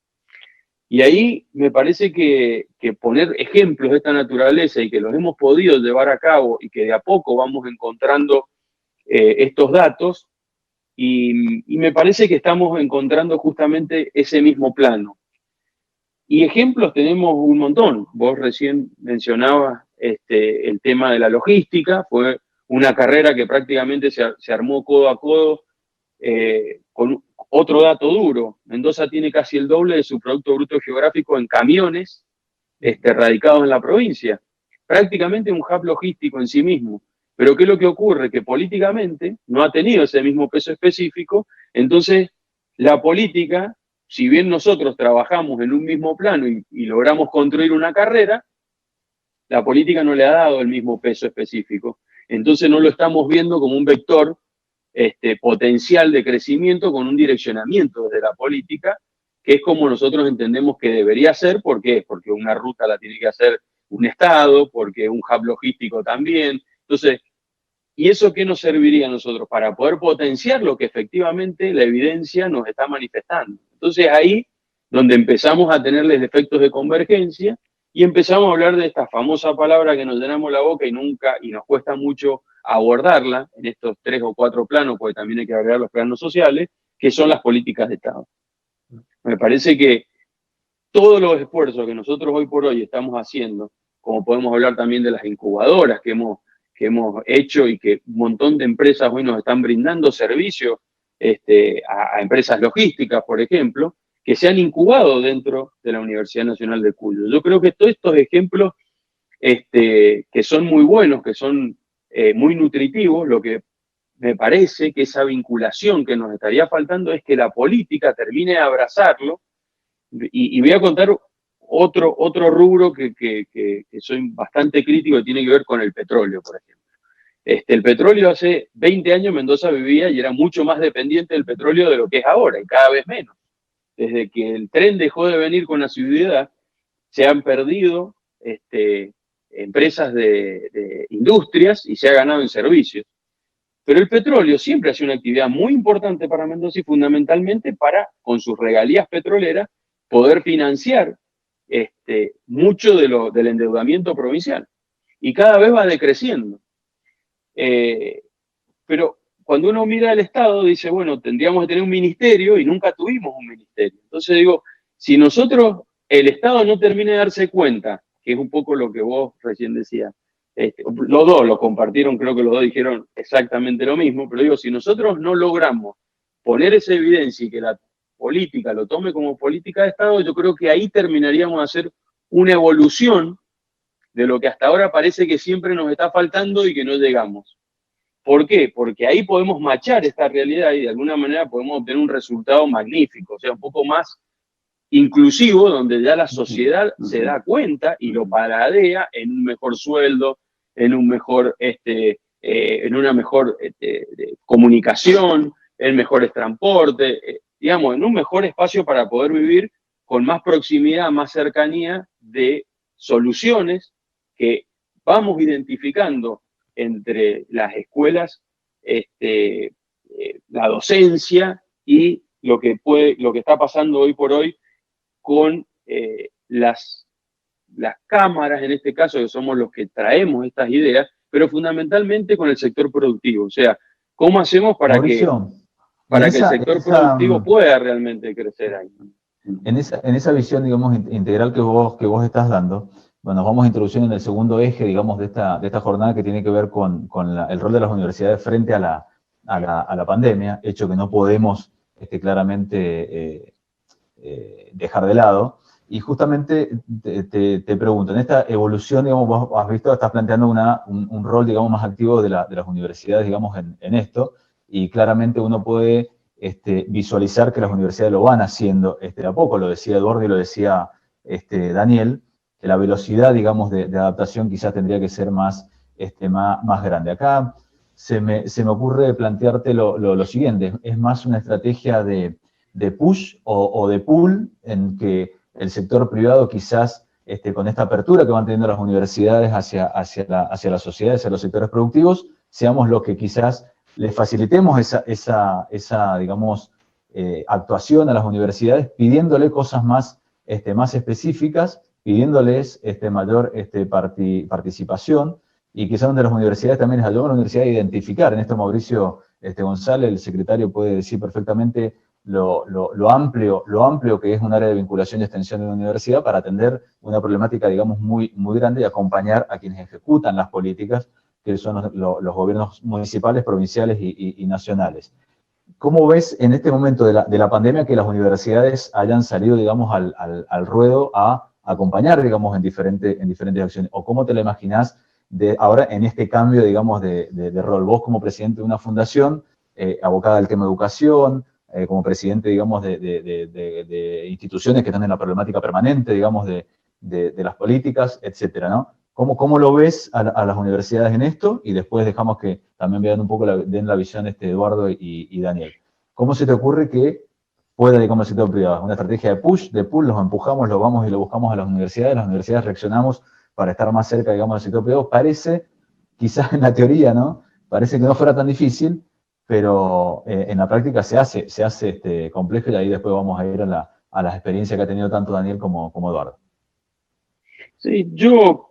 Speaker 6: Y ahí me parece que poner ejemplos de esta naturaleza y que los hemos podido llevar a cabo y que de a poco vamos encontrando estos datos, y me parece que estamos encontrando justamente ese mismo plano. Y ejemplos tenemos un montón. Vos recién mencionabas el tema de la logística. Fue una carrera que prácticamente se armó codo a codo con otro dato duro. Mendoza tiene casi el doble de su Producto Bruto Geográfico en camiones radicados en la provincia. Prácticamente un hub logístico en sí mismo. Pero ¿qué es lo que ocurre? Que políticamente no ha tenido ese mismo peso específico. Entonces, la política, si bien nosotros trabajamos en un mismo plano y logramos construir una carrera, la política no le ha dado el mismo peso específico. Entonces no lo estamos viendo como un vector potencial de crecimiento con un direccionamiento desde la política, que es como nosotros entendemos que debería ser. ¿Por qué? Porque una ruta la tiene que hacer un Estado, porque un hub logístico también. Entonces, ¿y eso qué nos serviría a nosotros? Para poder potenciar lo que efectivamente la evidencia nos está manifestando. Entonces ahí donde empezamos a tenerles efectos de convergencia y empezamos a hablar de esta famosa palabra que nos llenamos la boca y nos cuesta mucho abordarla en estos 3 o 4 planos, porque también hay que agregar los planos sociales, que son las políticas de Estado. Me parece que todos los esfuerzos que nosotros hoy por hoy estamos haciendo, como podemos hablar también de las incubadoras que hemos hecho y que un montón de empresas hoy nos están brindando servicios a empresas logísticas, por ejemplo, que se han incubado dentro de la Universidad Nacional de Cuyo. Yo creo que todos estos ejemplos que son muy buenos, que son muy nutritivos, lo que me parece que esa vinculación que nos estaría faltando es que la política termine de abrazarlo, y voy a contar otro rubro que soy bastante crítico, que tiene que ver con el petróleo, por ejemplo. El petróleo, hace 20 años Mendoza vivía y era mucho más dependiente del petróleo de lo que es ahora, y cada vez menos. Desde que el tren dejó de venir con asiduidad, se han perdido empresas de industrias y se ha ganado en servicios. Pero el petróleo siempre ha sido una actividad muy importante para Mendoza y fundamentalmente para, con sus regalías petroleras, poder financiar mucho del endeudamiento provincial. Y cada vez va decreciendo. Pero cuando uno mira el Estado, dice, bueno, tendríamos que tener un ministerio y nunca tuvimos un ministerio. Entonces digo, si el Estado no termina de darse cuenta, que es un poco lo que vos recién decías, los dos lo compartieron, creo que los dos dijeron exactamente lo mismo, pero digo, si nosotros no logramos poner esa evidencia y que la política lo tome como política de Estado, yo creo que ahí terminaríamos de hacer una evolución de lo que hasta ahora parece que siempre nos está faltando y que no llegamos. ¿Por qué? Porque ahí podemos machar esta realidad y de alguna manera podemos obtener un resultado magnífico, o sea, un poco más inclusivo, donde ya la sociedad se da cuenta y lo paradea en un mejor sueldo, en una mejor comunicación, en mejores transportes, digamos, en un mejor espacio para poder vivir con más proximidad, más cercanía de soluciones que vamos identificando entre las escuelas, la docencia y lo que está pasando hoy por hoy con las cámaras, en este caso, que somos los que traemos estas ideas, pero fundamentalmente con el sector productivo. O sea, ¿cómo hacemos para
Speaker 1: Mauricio,
Speaker 6: que el sector productivo pueda realmente crecer ahí?
Speaker 1: En esa visión, digamos, integral que vos estás dando, bueno, nos vamos introduciendo en el segundo eje, digamos, de esta jornada, que tiene que ver con el rol de las universidades frente a la pandemia, hecho que no podemos claramente dejar de lado. Y justamente te pregunto, en esta evolución, digamos, vos has visto, estás planteando un rol, digamos, más activo de las universidades, digamos, en esto, y claramente uno puede visualizar que las universidades lo van haciendo de a poco, lo decía Eduardo y lo decía Daniel, que la velocidad, digamos, de adaptación quizás tendría que ser más grande. Acá se me ocurre plantearte lo siguiente, es más una estrategia de push o de pull, en que el sector privado quizás con esta apertura que van teniendo las universidades hacia la sociedad, hacia los sectores productivos, seamos los que quizás les facilitemos esa digamos, actuación a las universidades, pidiéndole cosas más específicas, pidiéndoles mayor participación, y quizás donde las universidades también les ayudan a la universidad a identificar. En esto Mauricio González, el secretario, puede decir perfectamente lo amplio que es un área de vinculación y extensión de una universidad para atender una problemática, digamos, muy grande y acompañar a quienes ejecutan las políticas, que son los gobiernos municipales, provinciales y nacionales. ¿Cómo ves en este momento de la pandemia que las universidades hayan salido, digamos, al ruedo a acompañar, digamos, en diferentes acciones? ¿O cómo te la imaginás ahora en este cambio, digamos, de rol? Vos como presidente de una fundación abocada al tema de educación, como presidente, digamos, de instituciones que están en la problemática permanente, digamos, de las políticas, etcétera, ¿no? ¿Cómo lo ves a las universidades en esto? Y después dejamos que también vean un poco den la visión Eduardo y Daniel. ¿Cómo se te ocurre que pueda, digamos, el sector privado? Una estrategia de push, de pull, los empujamos, los vamos y lo buscamos a las universidades reaccionamos para estar más cerca, digamos, del sector privado. Parece, quizás en la teoría, ¿no? Parece que no fuera tan difícil, pero en la práctica se hace complejo, y ahí después vamos a ir a las experiencias que ha tenido tanto Daniel como Eduardo.
Speaker 6: Sí, yo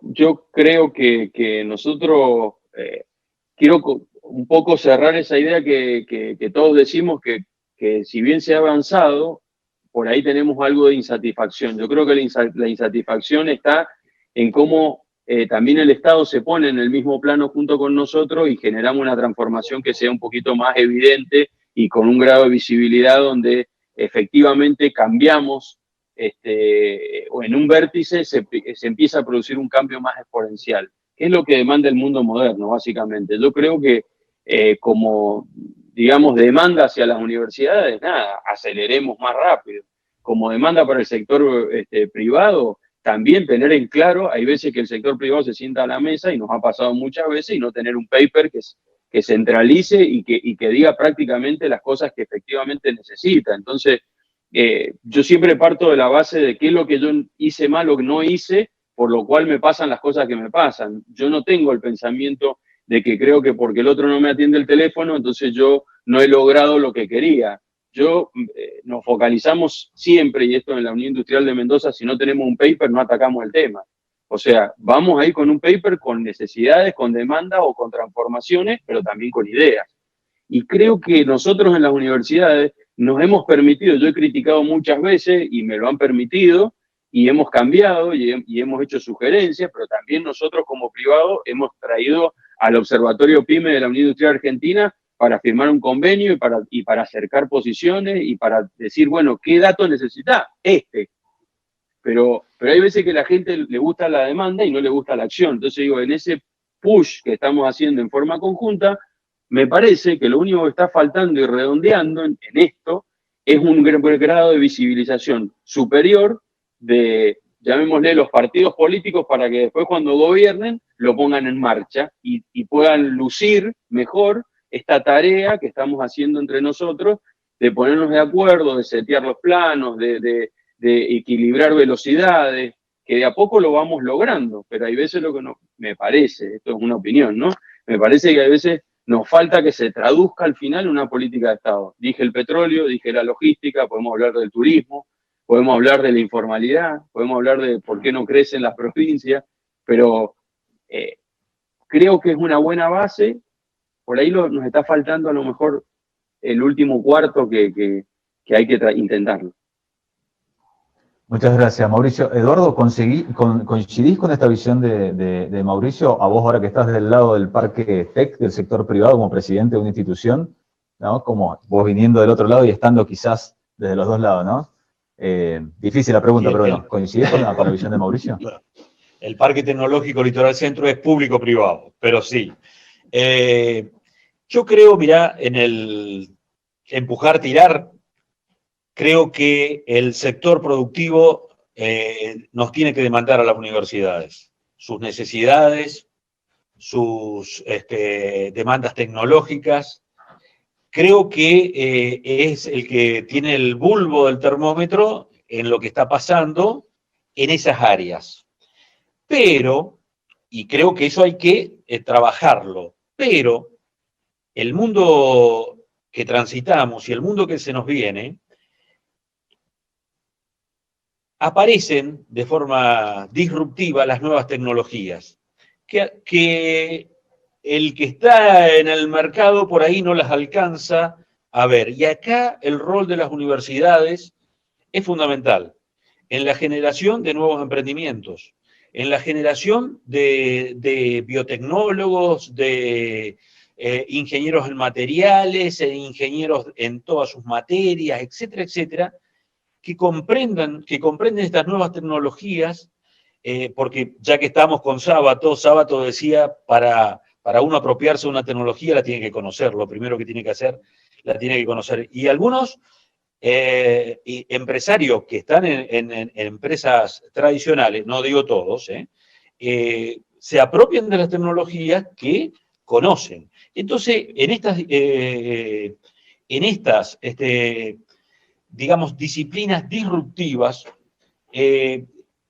Speaker 6: creo que nosotros, quiero un poco cerrar esa idea que todos decimos que si bien se ha avanzado, por ahí tenemos algo de insatisfacción. Yo creo que la insatisfacción está en cómo también el Estado se pone en el mismo plano junto con nosotros y generamos una transformación que sea un poquito más evidente y con un grado de visibilidad donde efectivamente cambiamos, o en un vértice se empieza a producir un cambio más exponencial, que es lo que demanda el mundo moderno, básicamente. Yo creo que como, digamos, demanda hacia las universidades, nada, aceleremos más rápido. Como demanda para el sector privado, también tener en claro, hay veces que el sector privado se sienta a la mesa, y nos ha pasado muchas veces, y no tener un paper que centralice y que diga prácticamente las cosas que efectivamente necesita. Entonces, yo siempre parto de la base de qué es lo que yo hice mal o que no hice, por lo cual me pasan las cosas que me pasan. Yo no tengo el pensamiento de que creo que porque el otro no me atiende el teléfono, entonces yo no he logrado lo que quería. Nos focalizamos siempre, y esto en la Unión Industrial de Mendoza, si no tenemos un paper no atacamos el tema. O sea, vamos a ir con un paper con necesidades, con demandas o con transformaciones, pero también con ideas. Y creo que nosotros en las universidades nos hemos permitido, yo he criticado muchas veces y me lo han permitido, y hemos cambiado y hemos hecho sugerencias, pero también nosotros como privado hemos traído al Observatorio PYME de la Unión Industrial Argentina para firmar un convenio y para acercar posiciones y para decir, bueno, ¿qué datos necesita? Pero hay veces que a la gente le gusta la demanda y no le gusta la acción. Entonces digo, en ese push que estamos haciendo en forma conjunta, me parece que lo único que está faltando y redondeando en esto es un grado de visibilización superior de, llamémosle, los partidos políticos, para que después cuando gobiernen lo pongan en marcha y puedan lucir mejor esta tarea que estamos haciendo entre nosotros, de ponernos de acuerdo, de setear los planos, de equilibrar velocidades, que de a poco lo vamos logrando, pero hay veces lo que no, me parece, esto es una opinión, ¿no? Me parece que a veces nos falta que se traduzca al final una política de Estado. Dije el petróleo, dije la logística, podemos hablar del turismo, podemos hablar de la informalidad, podemos hablar de por qué no crecen las provincias, pero creo que es una buena base. Por ahí nos está faltando a lo mejor el último cuarto que hay que intentarlo.
Speaker 1: Muchas gracias, Mauricio. Eduardo, ¿coincidís con esta visión de Mauricio? A vos, ahora que estás del lado del parque TEC, del sector privado, como presidente de una institución, ¿no? Como vos viniendo del otro lado y estando quizás desde los dos lados, ¿no? Difícil la pregunta, pero bueno, ¿coincidís con la visión de Mauricio?
Speaker 4: El Parque Tecnológico Litoral Centro es público-privado, pero sí. Yo creo, mirá, en el empujar, tirar, creo que el sector productivo nos tiene que demandar a las universidades, sus necesidades, sus demandas tecnológicas. Creo que es el que tiene el bulbo del termómetro en lo que está pasando en esas áreas. Pero, y creo que eso hay que trabajarlo, pero el mundo que transitamos y el mundo que se nos viene, aparecen de forma disruptiva las nuevas tecnologías, que el que está en el mercado por ahí no las alcanza a ver. Y acá el rol de las universidades es fundamental en la generación de nuevos emprendimientos, en la generación de biotecnólogos, de ingenieros en materiales, ingenieros en todas sus materias, etcétera, etcétera, que comprenden estas nuevas tecnologías, porque ya que estamos con Sábato decía, para uno apropiarse de una tecnología la tiene que conocer, lo primero que tiene que hacer, la tiene que conocer. Y algunos empresarios que están en empresas tradicionales, no digo todos, se apropian de las tecnologías que conocen. Entonces, en estas digamos, disciplinas disruptivas,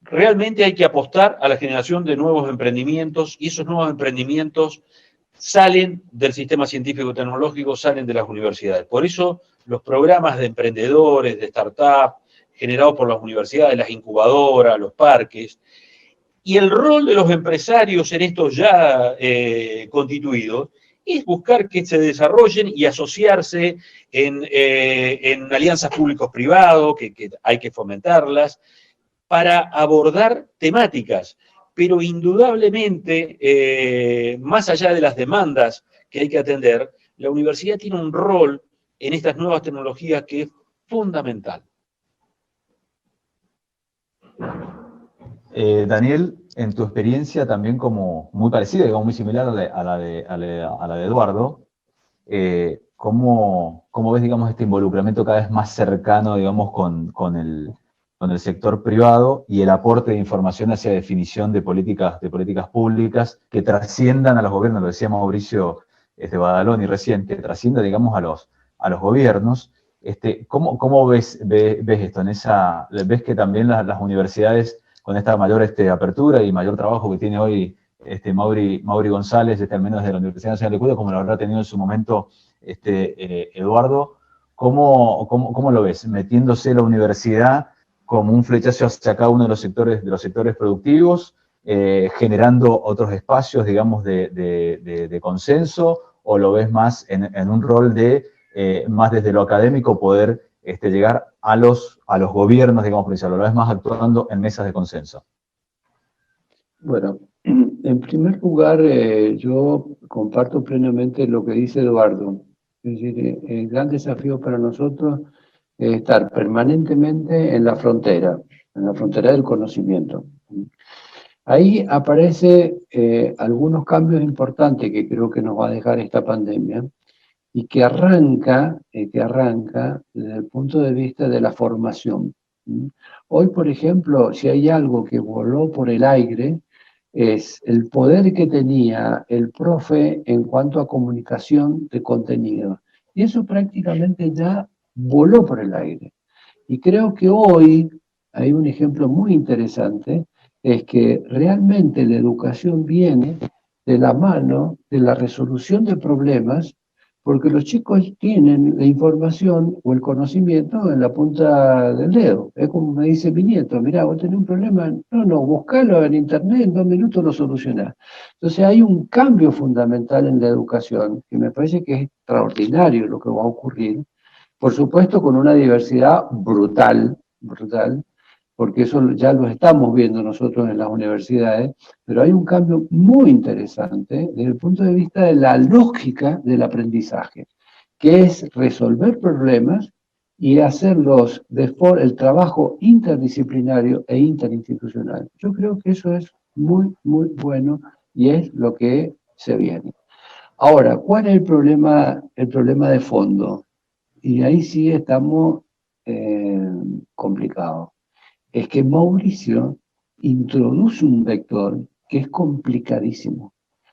Speaker 4: realmente hay que apostar a la generación de nuevos emprendimientos, y esos nuevos emprendimientos salen del sistema científico-tecnológico, salen de las universidades. Por eso los programas de emprendedores, de startup, generados por las universidades, las incubadoras, los parques, y el rol de los empresarios en estos ya constituidos, es buscar que se desarrollen y asociarse en alianzas públicos-privados, que hay que fomentarlas, para abordar temáticas, pero indudablemente, más allá de las demandas que hay que atender, la universidad tiene un rol en estas nuevas tecnologías que es fundamental.
Speaker 1: Daniel, en tu experiencia también como muy parecida, digamos muy similar a la de Eduardo, ¿cómo ves, digamos, este involucramiento cada vez más cercano, digamos, con el sector privado y el aporte de información hacia definición de políticas públicas que trasciendan a los gobiernos? Lo decía Mauricio Badaloni recién, que trascienda, digamos, a los gobiernos. ¿Cómo ves esto? ¿Ves que también las universidades, con esta mayor apertura y mayor trabajo que tiene hoy Mauri González, al menos de la Universidad Nacional de Cuyo, como lo habrá tenido en su momento Eduardo, ¿cómo lo ves? Metiéndose la universidad como un flechazo hacia cada uno de los sectores productivos, generando otros espacios, digamos, de consenso, o lo ves más en un rol de, más desde lo académico, poder llegar a los gobiernos, digamos, provinciales? ¿Lo ves más actuando en mesas de consenso?
Speaker 3: Bueno, en primer lugar, yo comparto plenamente lo que dice Eduardo. Es decir, el gran desafío para nosotros es estar permanentemente en la frontera del conocimiento. Ahí aparecen algunos cambios importantes que creo que nos va a dejar esta pandemia, y que arranca desde el punto de vista de la formación. Hoy, por ejemplo, si hay algo que voló por el aire, es el poder que tenía el profe en cuanto a comunicación de contenido. Y eso prácticamente ya voló por el aire. Y creo que hoy hay un ejemplo muy interesante, es que realmente la educación viene de la mano de la resolución de problemas, porque los chicos tienen la información o el conocimiento en la punta del dedo. Es como me dice mi nieto: mirá, vos tenés un problema, no, buscalo en internet, en 2 minutos lo solucionás. Entonces hay un cambio fundamental en la educación, que me parece que es extraordinario lo que va a ocurrir, por supuesto con una diversidad brutal, porque eso ya lo estamos viendo nosotros en las universidades, pero hay un cambio muy interesante desde el punto de vista de la lógica del aprendizaje, que es resolver problemas y hacerlos el trabajo interdisciplinario e interinstitucional. Yo creo que eso es muy, muy bueno y es lo que se viene. Ahora, ¿cuál es el problema de fondo? y ahí sí estamos complicados. Es que Mauricio introduce un vector que es complicadísimo.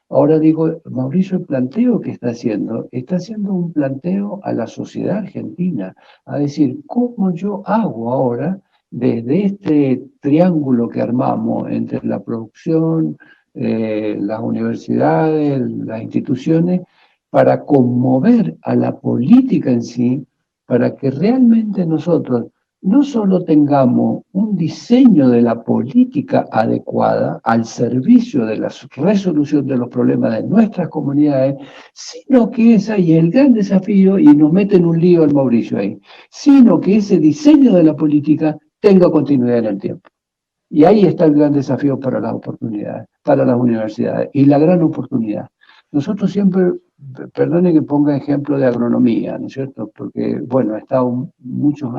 Speaker 3: Ahora digo, Mauricio, el planteo que está haciendo un planteo a la sociedad argentina, a decir, ¿cómo yo hago ahora desde este triángulo que armamos entre la producción, las universidades, las instituciones, para conmover a la política en sí, para que realmente nosotros no solo tengamos un diseño de la política adecuada al servicio de la resolución de los problemas de nuestras comunidades, sino que ese es el gran desafío, y nos meten un lío al Mauricio ahí, sino que ese diseño de la política tenga continuidad en el tiempo. Y ahí está el gran desafío para las oportunidades, para las universidades, y la gran oportunidad. Nosotros siempre, perdone que ponga ejemplo de agronomía, ¿no es cierto? Porque, bueno, he estado muchos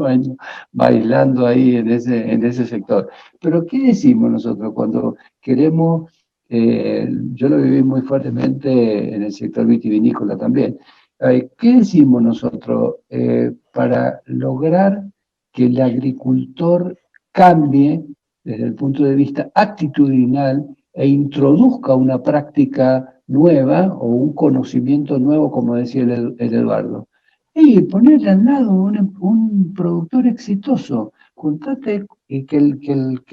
Speaker 3: años bailando ahí en ese sector. Pero, ¿qué decimos nosotros cuando queremos, yo lo viví muy fuertemente en el sector vitivinícola también, ¿qué decimos nosotros para lograr que el agricultor cambie desde el punto de vista actitudinal e introduzca una práctica nueva o un conocimiento nuevo, como decía el Eduardo? Y ponerle al lado un productor exitoso. Juntate y que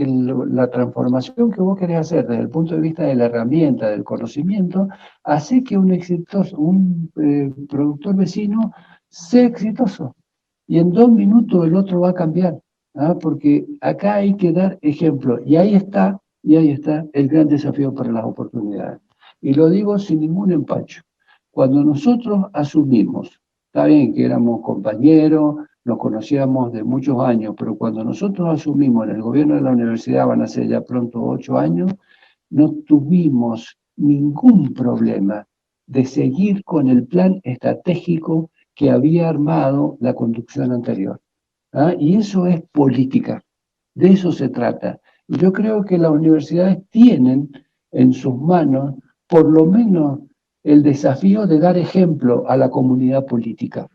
Speaker 3: la transformación que vos querés hacer desde el punto de vista de la herramienta, del conocimiento, hace que un productor vecino sea exitoso. Y en 2 minutos el otro va a cambiar. Porque acá hay que dar ejemplo, y ahí está el gran desafío para las oportunidades. Y lo digo sin ningún empacho. Cuando nosotros asumimos, está bien que éramos compañeros, nos conocíamos de muchos años, pero cuando nosotros asumimos en el gobierno de la universidad, van a ser ya pronto 8 años, no tuvimos ningún problema de seguir con el plan estratégico que había armado la conducción anterior. Y eso es política, de eso se trata. Y yo creo que las universidades tienen en sus manos por lo menos el desafío de dar ejemplo a la comunidad política.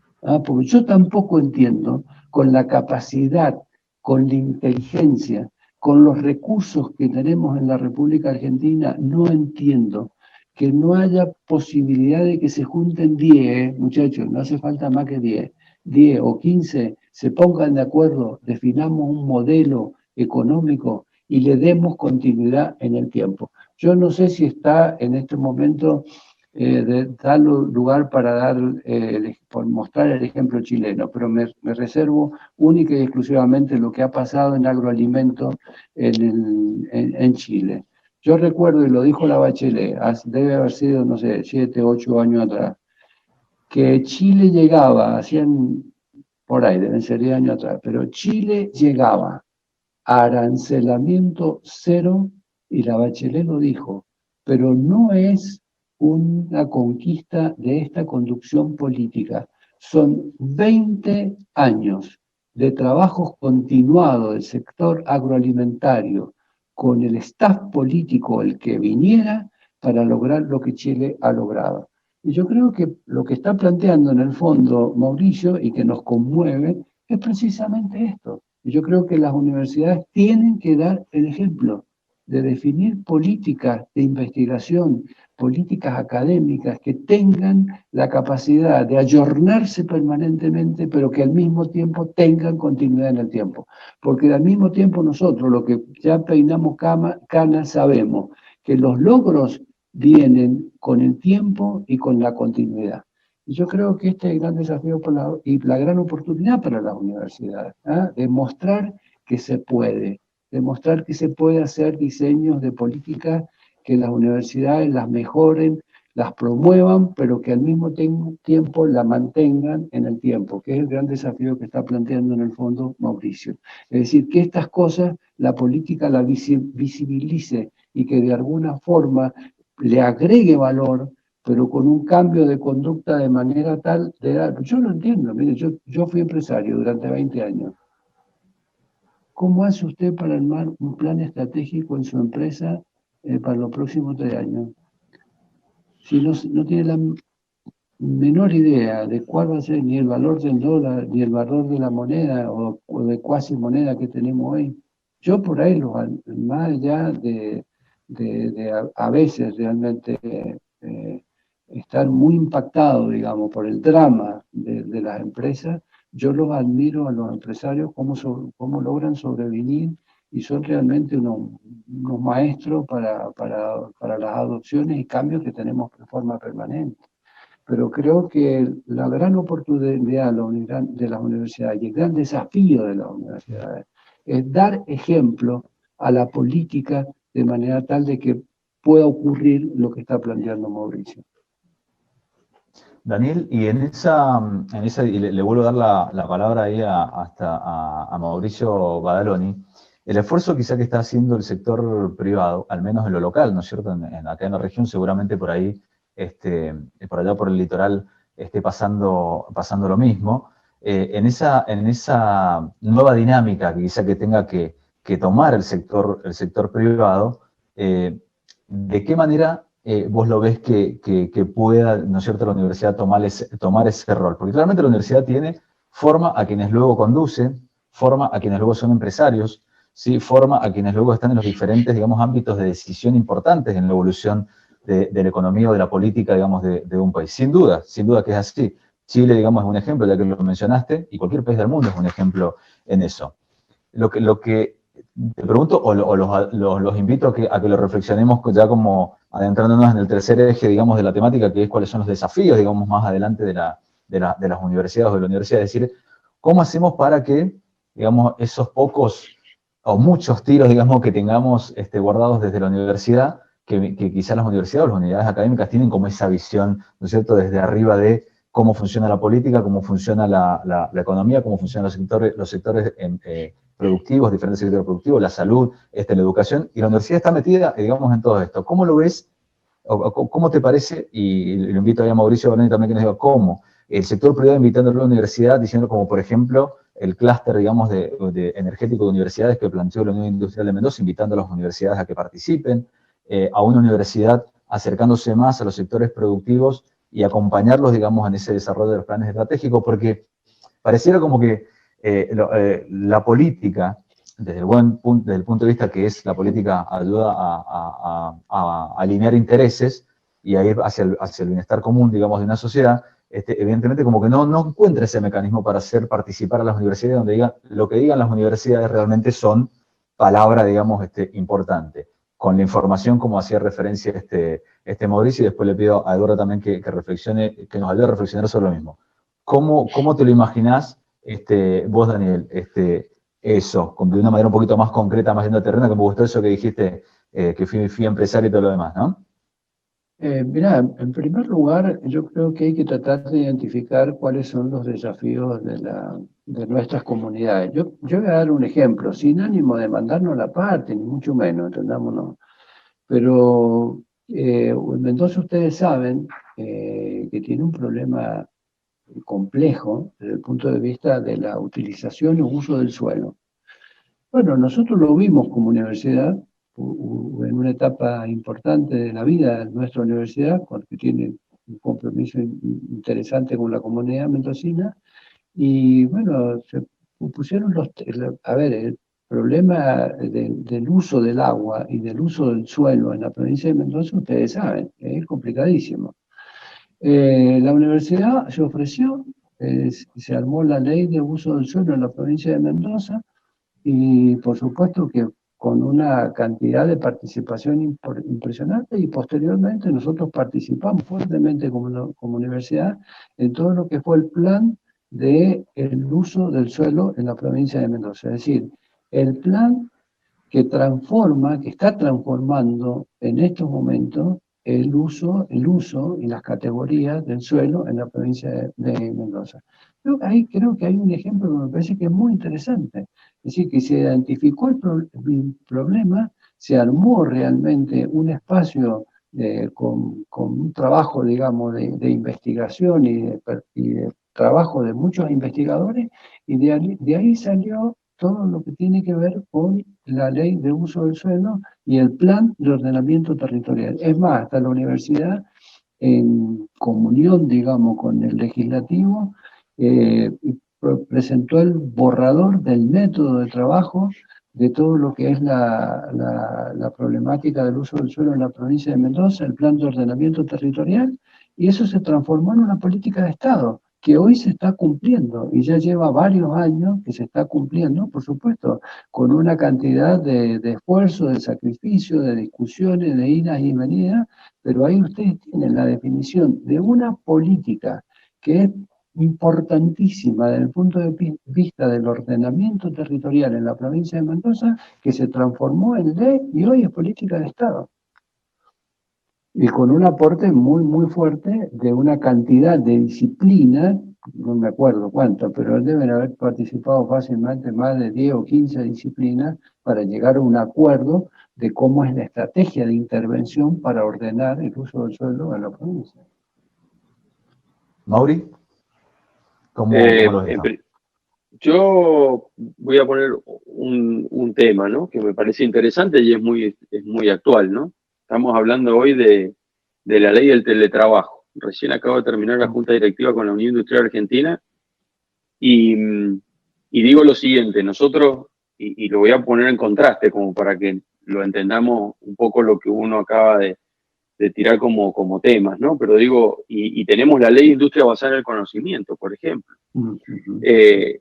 Speaker 3: Porque yo tampoco entiendo, con la capacidad, con la inteligencia, con los recursos que tenemos en la República Argentina, no entiendo que no haya posibilidad de que se junten 10, muchachos, no hace falta más que 10 o 15, se pongan de acuerdo, definamos un modelo económico y le demos continuidad en el tiempo. Yo no sé si está en este momento dar lugar para por mostrar el ejemplo chileno, pero me reservo única y exclusivamente lo que ha pasado en agroalimentos en Chile. Yo recuerdo, y lo dijo la Bachelet, debe haber sido, no sé, 7, 8 años atrás, que Chile llegaba, hacían por ahí, deben ser 10 años atrás, pero Chile llegaba a arancelamiento cero, y la Bachelet lo dijo, pero no es una conquista de esta conducción política, son 20 años de trabajos continuados del sector agroalimentario con el staff político, el que viniera, para lograr lo que Chile ha logrado. Y yo creo que lo que está planteando en el fondo Mauricio, y que nos conmueve, es precisamente esto. Y yo creo que las universidades tienen que dar el ejemplo de definir políticas de investigación, políticas académicas que tengan la capacidad de ayornarse permanentemente, pero que al mismo tiempo tengan continuidad en el tiempo. Porque al mismo tiempo nosotros, lo que ya peinamos canas, sabemos que los logros vienen con el tiempo y con la continuidad. Y yo creo que este es el gran desafío y la gran oportunidad para las universidades, demostrar que se puede, demostrar que se puede hacer diseños de políticas que las universidades las mejoren, las promuevan, pero que al mismo tiempo la mantengan en el tiempo, que es el gran desafío que está planteando en el fondo Mauricio. Es decir, que estas cosas la política la visibilice y que de alguna forma le agregue valor, pero con un cambio de conducta de manera tal de dar. Yo lo entiendo, mire, yo fui empresario durante 20 años. ¿Cómo hace usted para armar un plan estratégico en su empresa para los próximos 3 años? Si no tiene menor idea de cuál va a ser ni el valor del dólar, ni el valor de la moneda o de cuasi moneda que tenemos hoy. Yo por ahí, más allá de a veces realmente estar muy impactado, digamos, por el drama de las empresas, yo los admiro a los empresarios cómo logran sobrevivir y son realmente unos maestros para las adopciones y cambios que tenemos de forma permanente. Pero creo que la gran oportunidad de las universidades y el gran desafío de las universidades es dar ejemplo a la política de manera tal de que pueda ocurrir lo que está planteando Mauricio.
Speaker 1: Daniel, y en esa y le vuelvo a dar la palabra ahí a Mauricio Badaloni, el esfuerzo quizá que está haciendo el sector privado, al menos en lo local, ¿no es cierto? Acá en la región, seguramente por ahí, por allá por el litoral, esté pasando lo mismo. En esa nueva dinámica que quizá que tenga que tomar el sector privado, ¿de qué manera vos lo ves que pueda, ¿no es cierto?, la universidad tomar ese rol? Porque claramente la universidad forma a quienes luego conducen, forma a quienes luego son empresarios, ¿sí? Forma a quienes luego están en los diferentes, digamos, ámbitos de decisión importantes en la evolución de la economía o de la política, digamos, de un país. Sin duda que es así. Chile, digamos, es un ejemplo, ya que lo mencionaste, y cualquier país del mundo es un ejemplo en eso. Lo que te pregunto, o los invito a que lo reflexionemos ya como adentrándonos en el tercer eje, digamos, de la temática, que es cuáles son los desafíos, digamos, más adelante de las universidades o de la universidad. Es decir, ¿cómo hacemos para que, digamos, esos pocos o muchos tiros, digamos, que tengamos guardados desde la universidad, que quizás las universidades o las unidades académicas tienen como esa visión, ¿no es cierto?, desde arriba de cómo funciona la política, cómo funciona la economía, cómo funcionan los sectores productivos, diferentes sectores productivos, la salud, la educación, y la universidad está metida, digamos, en todo esto. ¿Cómo lo ves? O ¿cómo te parece? Y lo invito a Mauricio Badaloni también que nos diga cómo el sector privado invitando a la universidad, diciendo como, por ejemplo, el clúster, digamos, de energético de universidades que planteó la Unión Industrial de Mendoza, invitando a las universidades a que participen, a una universidad acercándose más a los sectores productivos y acompañarlos, digamos, en ese desarrollo de los planes estratégicos, porque pareciera como que la política, desde el punto de vista que es la política, ayuda a alinear intereses y a ir hacia el bienestar común, digamos, de una sociedad, evidentemente como que no encuentra ese mecanismo para hacer participar a las universidades, donde lo que digan las universidades realmente son palabra, digamos, importante. Con la información, como hacía referencia Mauricio, y después le pido a Eduardo también que reflexione, que nos ayude a reflexionar sobre lo mismo. ¿Cómo te lo imaginás, vos, Daniel, eso, de una manera un poquito más concreta, más yendo a terreno, que me gustó eso que dijiste, que fui empresario y todo lo demás, ¿no?
Speaker 3: Mirá, en primer lugar, yo creo que hay que tratar de identificar cuáles son los desafíos de nuestras comunidades. Yo voy a dar un ejemplo, sin ánimo de mandarnos la parte, ni mucho menos, entendámonos. Pero en Mendoza ustedes saben que tiene un problema complejo desde el punto de vista de la utilización y uso del suelo. Bueno, nosotros lo vimos como universidad en una etapa importante de la vida de nuestra universidad, porque tiene un compromiso interesante con la comunidad mendocina, y bueno, se pusieron el problema del uso del agua y del uso del suelo en la provincia de Mendoza, ustedes saben, es complicadísimo. La universidad se ofreció, se armó la ley de uso del suelo en la provincia de Mendoza, y por supuesto que con una cantidad de participación impresionante, y posteriormente nosotros participamos fuertemente como universidad en todo lo que fue el plan del uso del suelo en la provincia de Mendoza. Es decir, el plan que está transformando en estos momentos el uso y las categorías del suelo en la provincia de Mendoza. Creo que hay un ejemplo que me parece que es muy interesante. Es decir, que se identificó el problema, se armó realmente un espacio con un trabajo, digamos, de investigación y de trabajo de muchos investigadores, y de ahí salió todo lo que tiene que ver con la ley de uso del suelo y el plan de ordenamiento territorial. Es más, hasta la universidad en comunión, digamos, con el legislativo, presentó el borrador del método de trabajo de todo lo que es la problemática del uso del suelo en la provincia de Mendoza, el plan de ordenamiento territorial, y eso se transformó en una política de Estado, que hoy se está cumpliendo, y ya lleva varios años que se está cumpliendo, por supuesto, con una cantidad de esfuerzo, de sacrificio, de discusiones, de idas y venidas, pero ahí ustedes tienen la definición de una política que es importantísima desde el punto de vista del ordenamiento territorial en la provincia de Mendoza, que se transformó en ley y hoy es política de Estado. Y con un aporte muy, muy fuerte de una cantidad de disciplina, no me acuerdo cuánto, pero deben haber participado fácilmente más de 10 o 15 disciplinas para llegar a un acuerdo de cómo es la estrategia de intervención para ordenar el uso del suelo en la provincia.
Speaker 1: Mauri, ¿cómo lo ves?
Speaker 6: Yo voy a poner un tema, ¿no?, que me parece interesante y es muy actual, ¿no? Estamos hablando hoy de la ley del teletrabajo. Recién acabo de terminar la junta directiva con la Unión Industrial Argentina y digo lo siguiente, nosotros, y lo voy a poner en contraste como para que lo entendamos un poco lo que uno acaba de tirar como temas, ¿no? Pero digo, y tenemos la ley de industria basada en el conocimiento, por ejemplo.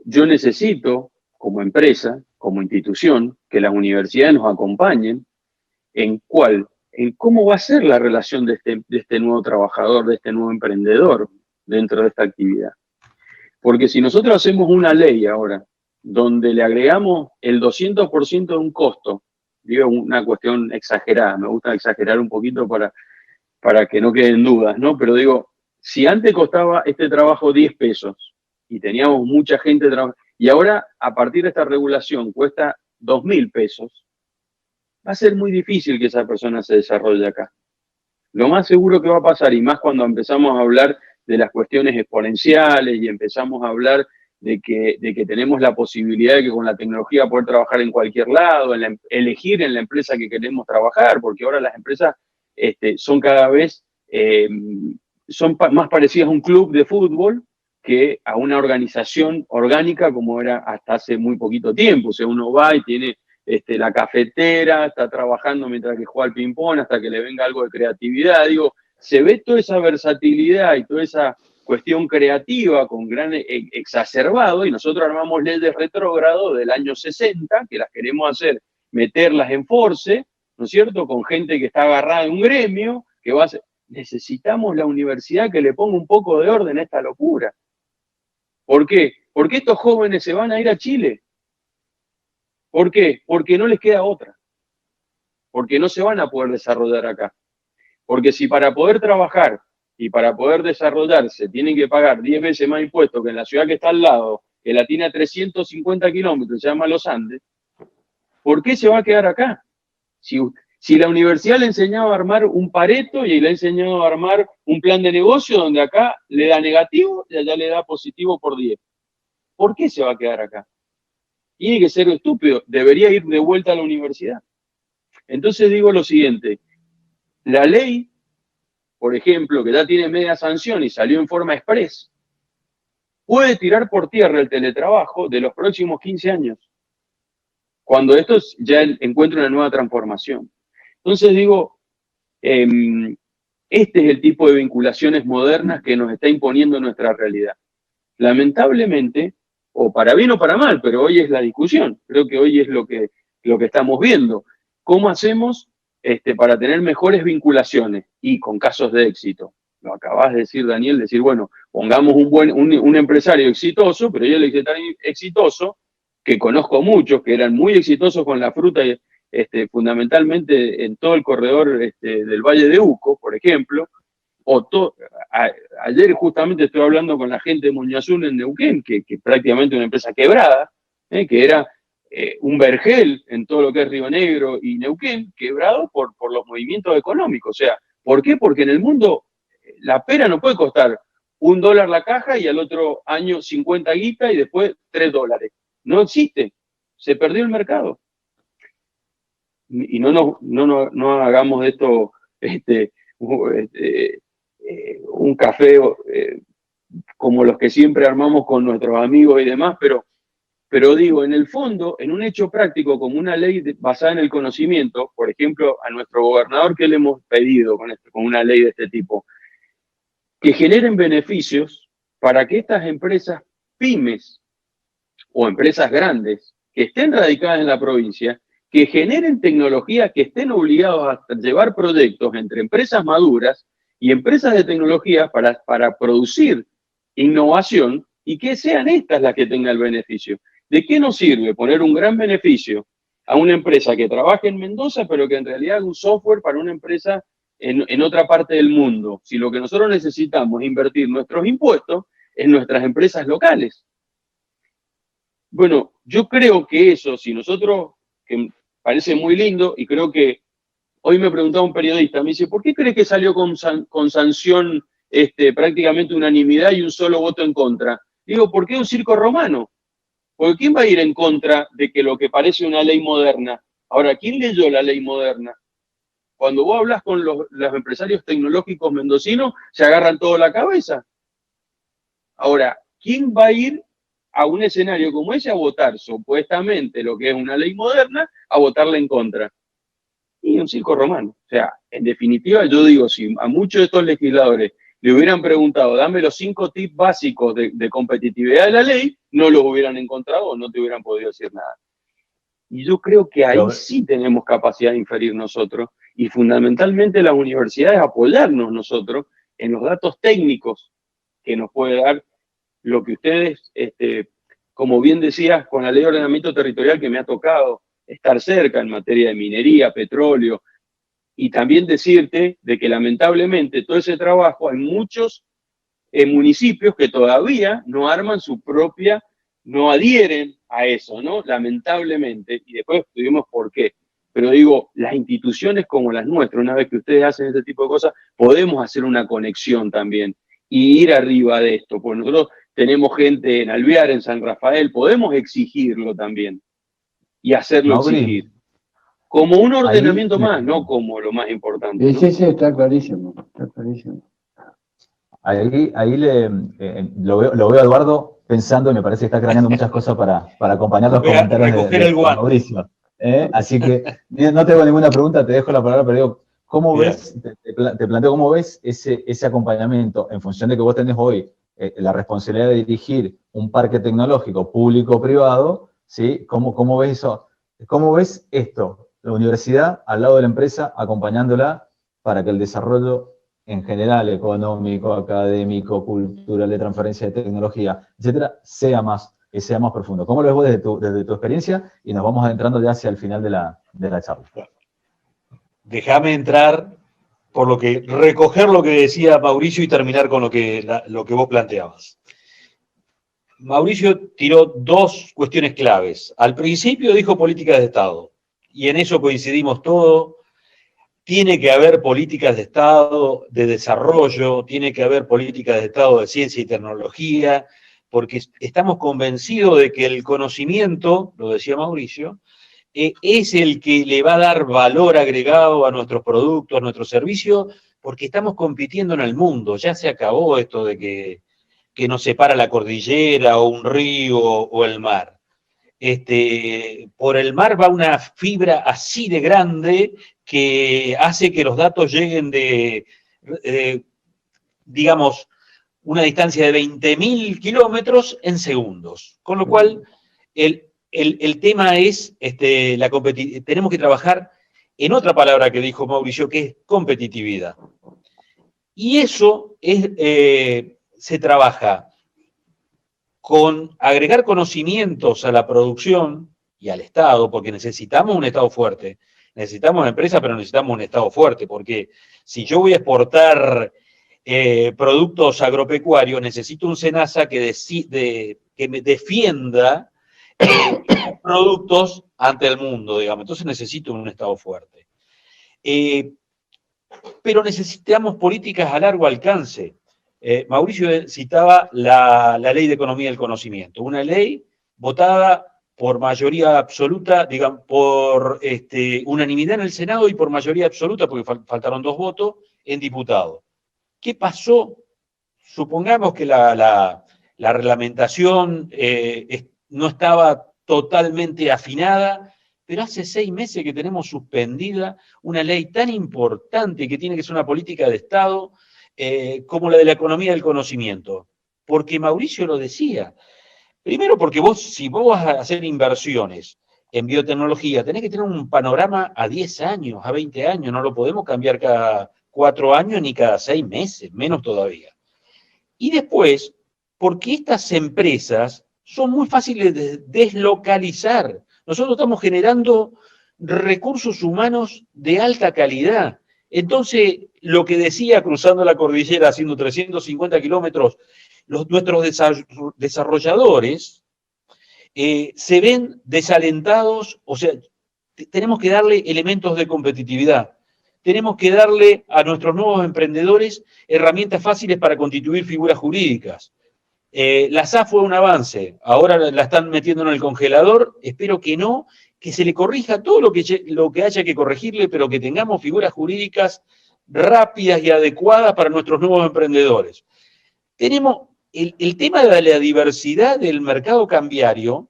Speaker 6: Yo necesito, como empresa, como institución, que las universidades nos acompañen en cómo va a ser la relación de este nuevo trabajador, de este nuevo emprendedor dentro de esta actividad. Porque si nosotros hacemos una ley ahora, donde le agregamos el 200% de un costo, digo una cuestión exagerada, me gusta exagerar un poquito para que no queden dudas, ¿no? Pero digo, si antes costaba este trabajo 10 pesos y teníamos mucha gente trabajando, y ahora a partir de esta regulación cuesta 2.000 pesos, va a ser muy difícil que esa persona se desarrolle acá. Lo más seguro que va a pasar, y más cuando empezamos a hablar de las cuestiones exponenciales y empezamos a hablar de que tenemos la posibilidad de que con la tecnología poder trabajar en cualquier lado, elegir en la empresa que queremos trabajar, porque ahora las empresas son cada vez más parecidas a un club de fútbol que a una organización orgánica como era hasta hace muy poquito tiempo. O sea, uno va y tiene la cafetera, está trabajando mientras que juega al ping-pong hasta que le venga algo de creatividad. Digo, se ve toda esa versatilidad y toda esa cuestión creativa con gran exacerbado, y nosotros armamos leyes retrógrado del año 60, que las queremos hacer, meterlas en force, ¿no es cierto?, con gente que está agarrada en un gremio, que va a hacer... Necesitamos la universidad que le ponga un poco de orden a esta locura. ¿Por qué? Porque estos jóvenes se van a ir a Chile. ¿Por qué? Porque no les queda otra. Porque no se van a poder desarrollar acá. Porque si para poder trabajar y para poder desarrollarse tienen que pagar 10 veces más impuestos que en la ciudad que está al lado, que la tiene a 350 kilómetros, se llama Los Andes, ¿por qué se va a quedar acá? Si la universidad le ha enseñado a armar un Pareto y le ha enseñado a armar un plan de negocio donde acá le da negativo y allá le da positivo por 10. ¿Por qué se va a quedar acá? Tiene que ser estúpido, debería ir de vuelta a la universidad. Entonces digo lo siguiente, la ley, por ejemplo, que ya tiene media sanción y salió en forma express, puede tirar por tierra el teletrabajo de los próximos 15 años, cuando esto ya encuentra una nueva transformación. Entonces digo, este es el tipo de vinculaciones modernas que nos está imponiendo nuestra realidad. Lamentablemente, o para bien o para mal, pero hoy es la discusión, creo que hoy es lo que estamos viendo. ¿Cómo hacemos para tener mejores vinculaciones y con casos de éxito? Lo acabas de decir, Daniel, decir, bueno, pongamos un empresario exitoso, pero yo le dije tan exitoso, que conozco muchos que eran muy exitosos con la fruta, fundamentalmente en todo el corredor del Valle de Uco, por ejemplo, ayer justamente estoy hablando con la gente de Muñazún en Neuquén, que es prácticamente una empresa quebrada, que era un vergel en todo lo que es Río Negro y Neuquén, quebrado por los movimientos económicos. O sea, ¿por qué? Porque en el mundo la pera no puede costar $1 la caja y al otro año 50 guitas y después $3. No existe, se perdió el mercado. Y no hagamos de esto un café como los que siempre armamos con nuestros amigos y demás, pero digo, en el fondo, en un hecho práctico como una ley basada en el conocimiento, por ejemplo, a nuestro gobernador, ¿qué le hemos pedido con una ley de este tipo? Que generen beneficios para que estas empresas pymes o empresas grandes que estén radicadas en la provincia, que generen tecnología, que estén obligados a llevar proyectos entre empresas maduras y empresas de tecnología para producir innovación y que sean estas las que tengan el beneficio. ¿De qué nos sirve poner un gran beneficio a una empresa que trabaja en Mendoza, pero que en realidad haga un software para una empresa en otra parte del mundo, si lo que nosotros necesitamos es invertir nuestros impuestos en nuestras empresas locales? Bueno, yo creo que eso, si nosotros, que parece muy lindo, y creo que hoy me preguntaba un periodista, me dice, ¿por qué cree que salió con sanción prácticamente unanimidad y un solo voto en contra? Digo, ¿por qué un circo romano? Porque ¿quién va a ir en contra de que lo que parece una ley moderna? Ahora, ¿quién leyó la ley moderna? Cuando vos hablas con los empresarios tecnológicos mendocinos, se agarran todo la cabeza. Ahora, ¿quién va a ir a un escenario como ese a votar supuestamente lo que es una ley moderna, a votarla en contra? Y un circo romano. O sea, en definitiva, yo digo, si a muchos de estos legisladores le hubieran preguntado, dame los 5 tips básicos de competitividad de la ley, no los hubieran encontrado o no te hubieran podido decir nada. Y yo creo que ahí sí tenemos capacidad de inferir nosotros, y fundamentalmente las universidades apoyarnos nosotros en los datos técnicos que nos puede dar lo que ustedes, como bien decías, con la ley de ordenamiento territorial que me ha tocado estar cerca en materia de minería, petróleo, y también decirte de que lamentablemente todo ese trabajo hay muchos municipios que todavía no arman su propia, no adhieren a eso, ¿no? Lamentablemente, y después tuvimos por qué. Pero digo, las instituciones como las nuestras, una vez que ustedes hacen este tipo de cosas, podemos hacer una conexión también y ir arriba de esto, porque nosotros tenemos gente en Alvear, en San Rafael, podemos exigirlo también y hacerlo exigir. Como un ordenamiento más, no como lo más importante, ¿no?
Speaker 3: Sí, sí, está clarísimo, está clarísimo.
Speaker 1: Ahí lo veo a Eduardo pensando y me parece que está craneando muchas cosas para acompañar los comentarios de Mauricio. Así que no tengo ninguna pregunta, te dejo la palabra, pero digo, ¿cómo ves, te planteo cómo ves ese acompañamiento en función de que vos tenés hoy la responsabilidad de dirigir un parque tecnológico público-privado, ¿sí? ¿Cómo ves eso? ¿Cómo ves esto? La universidad al lado de la empresa, acompañándola para que el desarrollo en general, económico, académico, cultural, de transferencia de tecnología, etcétera, sea más profundo. ¿Cómo lo ves vos desde tu experiencia? Y nos vamos adentrando ya hacia el final de la charla.
Speaker 4: Déjame entrar recoger lo que decía Mauricio y terminar con lo que vos planteabas. Mauricio tiró 2 cuestiones claves. Al principio dijo políticas de Estado, y en eso coincidimos todos. Tiene que haber políticas de Estado de desarrollo, tiene que haber políticas de Estado de ciencia y tecnología, porque estamos convencidos de que el conocimiento, lo decía Mauricio, es el que le va a dar valor agregado a nuestros productos, a nuestros servicios, porque estamos compitiendo en el mundo. Ya se acabó esto de que nos separa la cordillera o un río o el mar. Por el mar va una fibra así de grande que hace que los datos lleguen digamos, una distancia de 20.000 kilómetros en segundos. Con lo cual, el tema es, tenemos que trabajar en otra palabra que dijo Mauricio, que es competitividad. Y eso se trabaja con agregar conocimientos a la producción y al Estado, porque necesitamos un Estado fuerte. Necesitamos empresas, pero necesitamos un Estado fuerte, porque si yo voy a exportar productos agropecuarios, necesito un SENASA que me defienda productos ante el mundo, digamos. Entonces necesito un Estado fuerte. Pero necesitamos políticas a largo alcance. Mauricio citaba la Ley de Economía del Conocimiento, una ley votada por mayoría absoluta, digamos, por unanimidad en el Senado y por mayoría absoluta, porque faltaron 2 votos, en diputados. ¿Qué pasó? Supongamos que la reglamentación no estaba totalmente afinada, pero hace 6 meses que tenemos suspendida una ley tan importante que tiene que ser una política de Estado como la de la economía del conocimiento. Porque Mauricio lo decía. Primero porque si vos vas a hacer inversiones en biotecnología, tenés que tener un panorama a 10 años, a 20 años, no lo podemos cambiar cada 4 años ni cada 6 meses, menos todavía. Y después, porque estas empresas son muy fáciles de deslocalizar. Nosotros estamos generando recursos humanos de alta calidad. Entonces, lo que decía cruzando la cordillera haciendo 350 kilómetros, nuestros desarrolladores se ven desalentados, o sea, tenemos que darle elementos de competitividad. Tenemos que darle a nuestros nuevos emprendedores herramientas fáciles para constituir figuras jurídicas. La SAF fue un avance, ahora la están metiendo en el congelador, espero que no, que se le corrija todo lo que haya que corregirle, pero que tengamos figuras jurídicas rápidas y adecuadas para nuestros nuevos emprendedores. Tenemos el tema de la diversidad del mercado cambiario,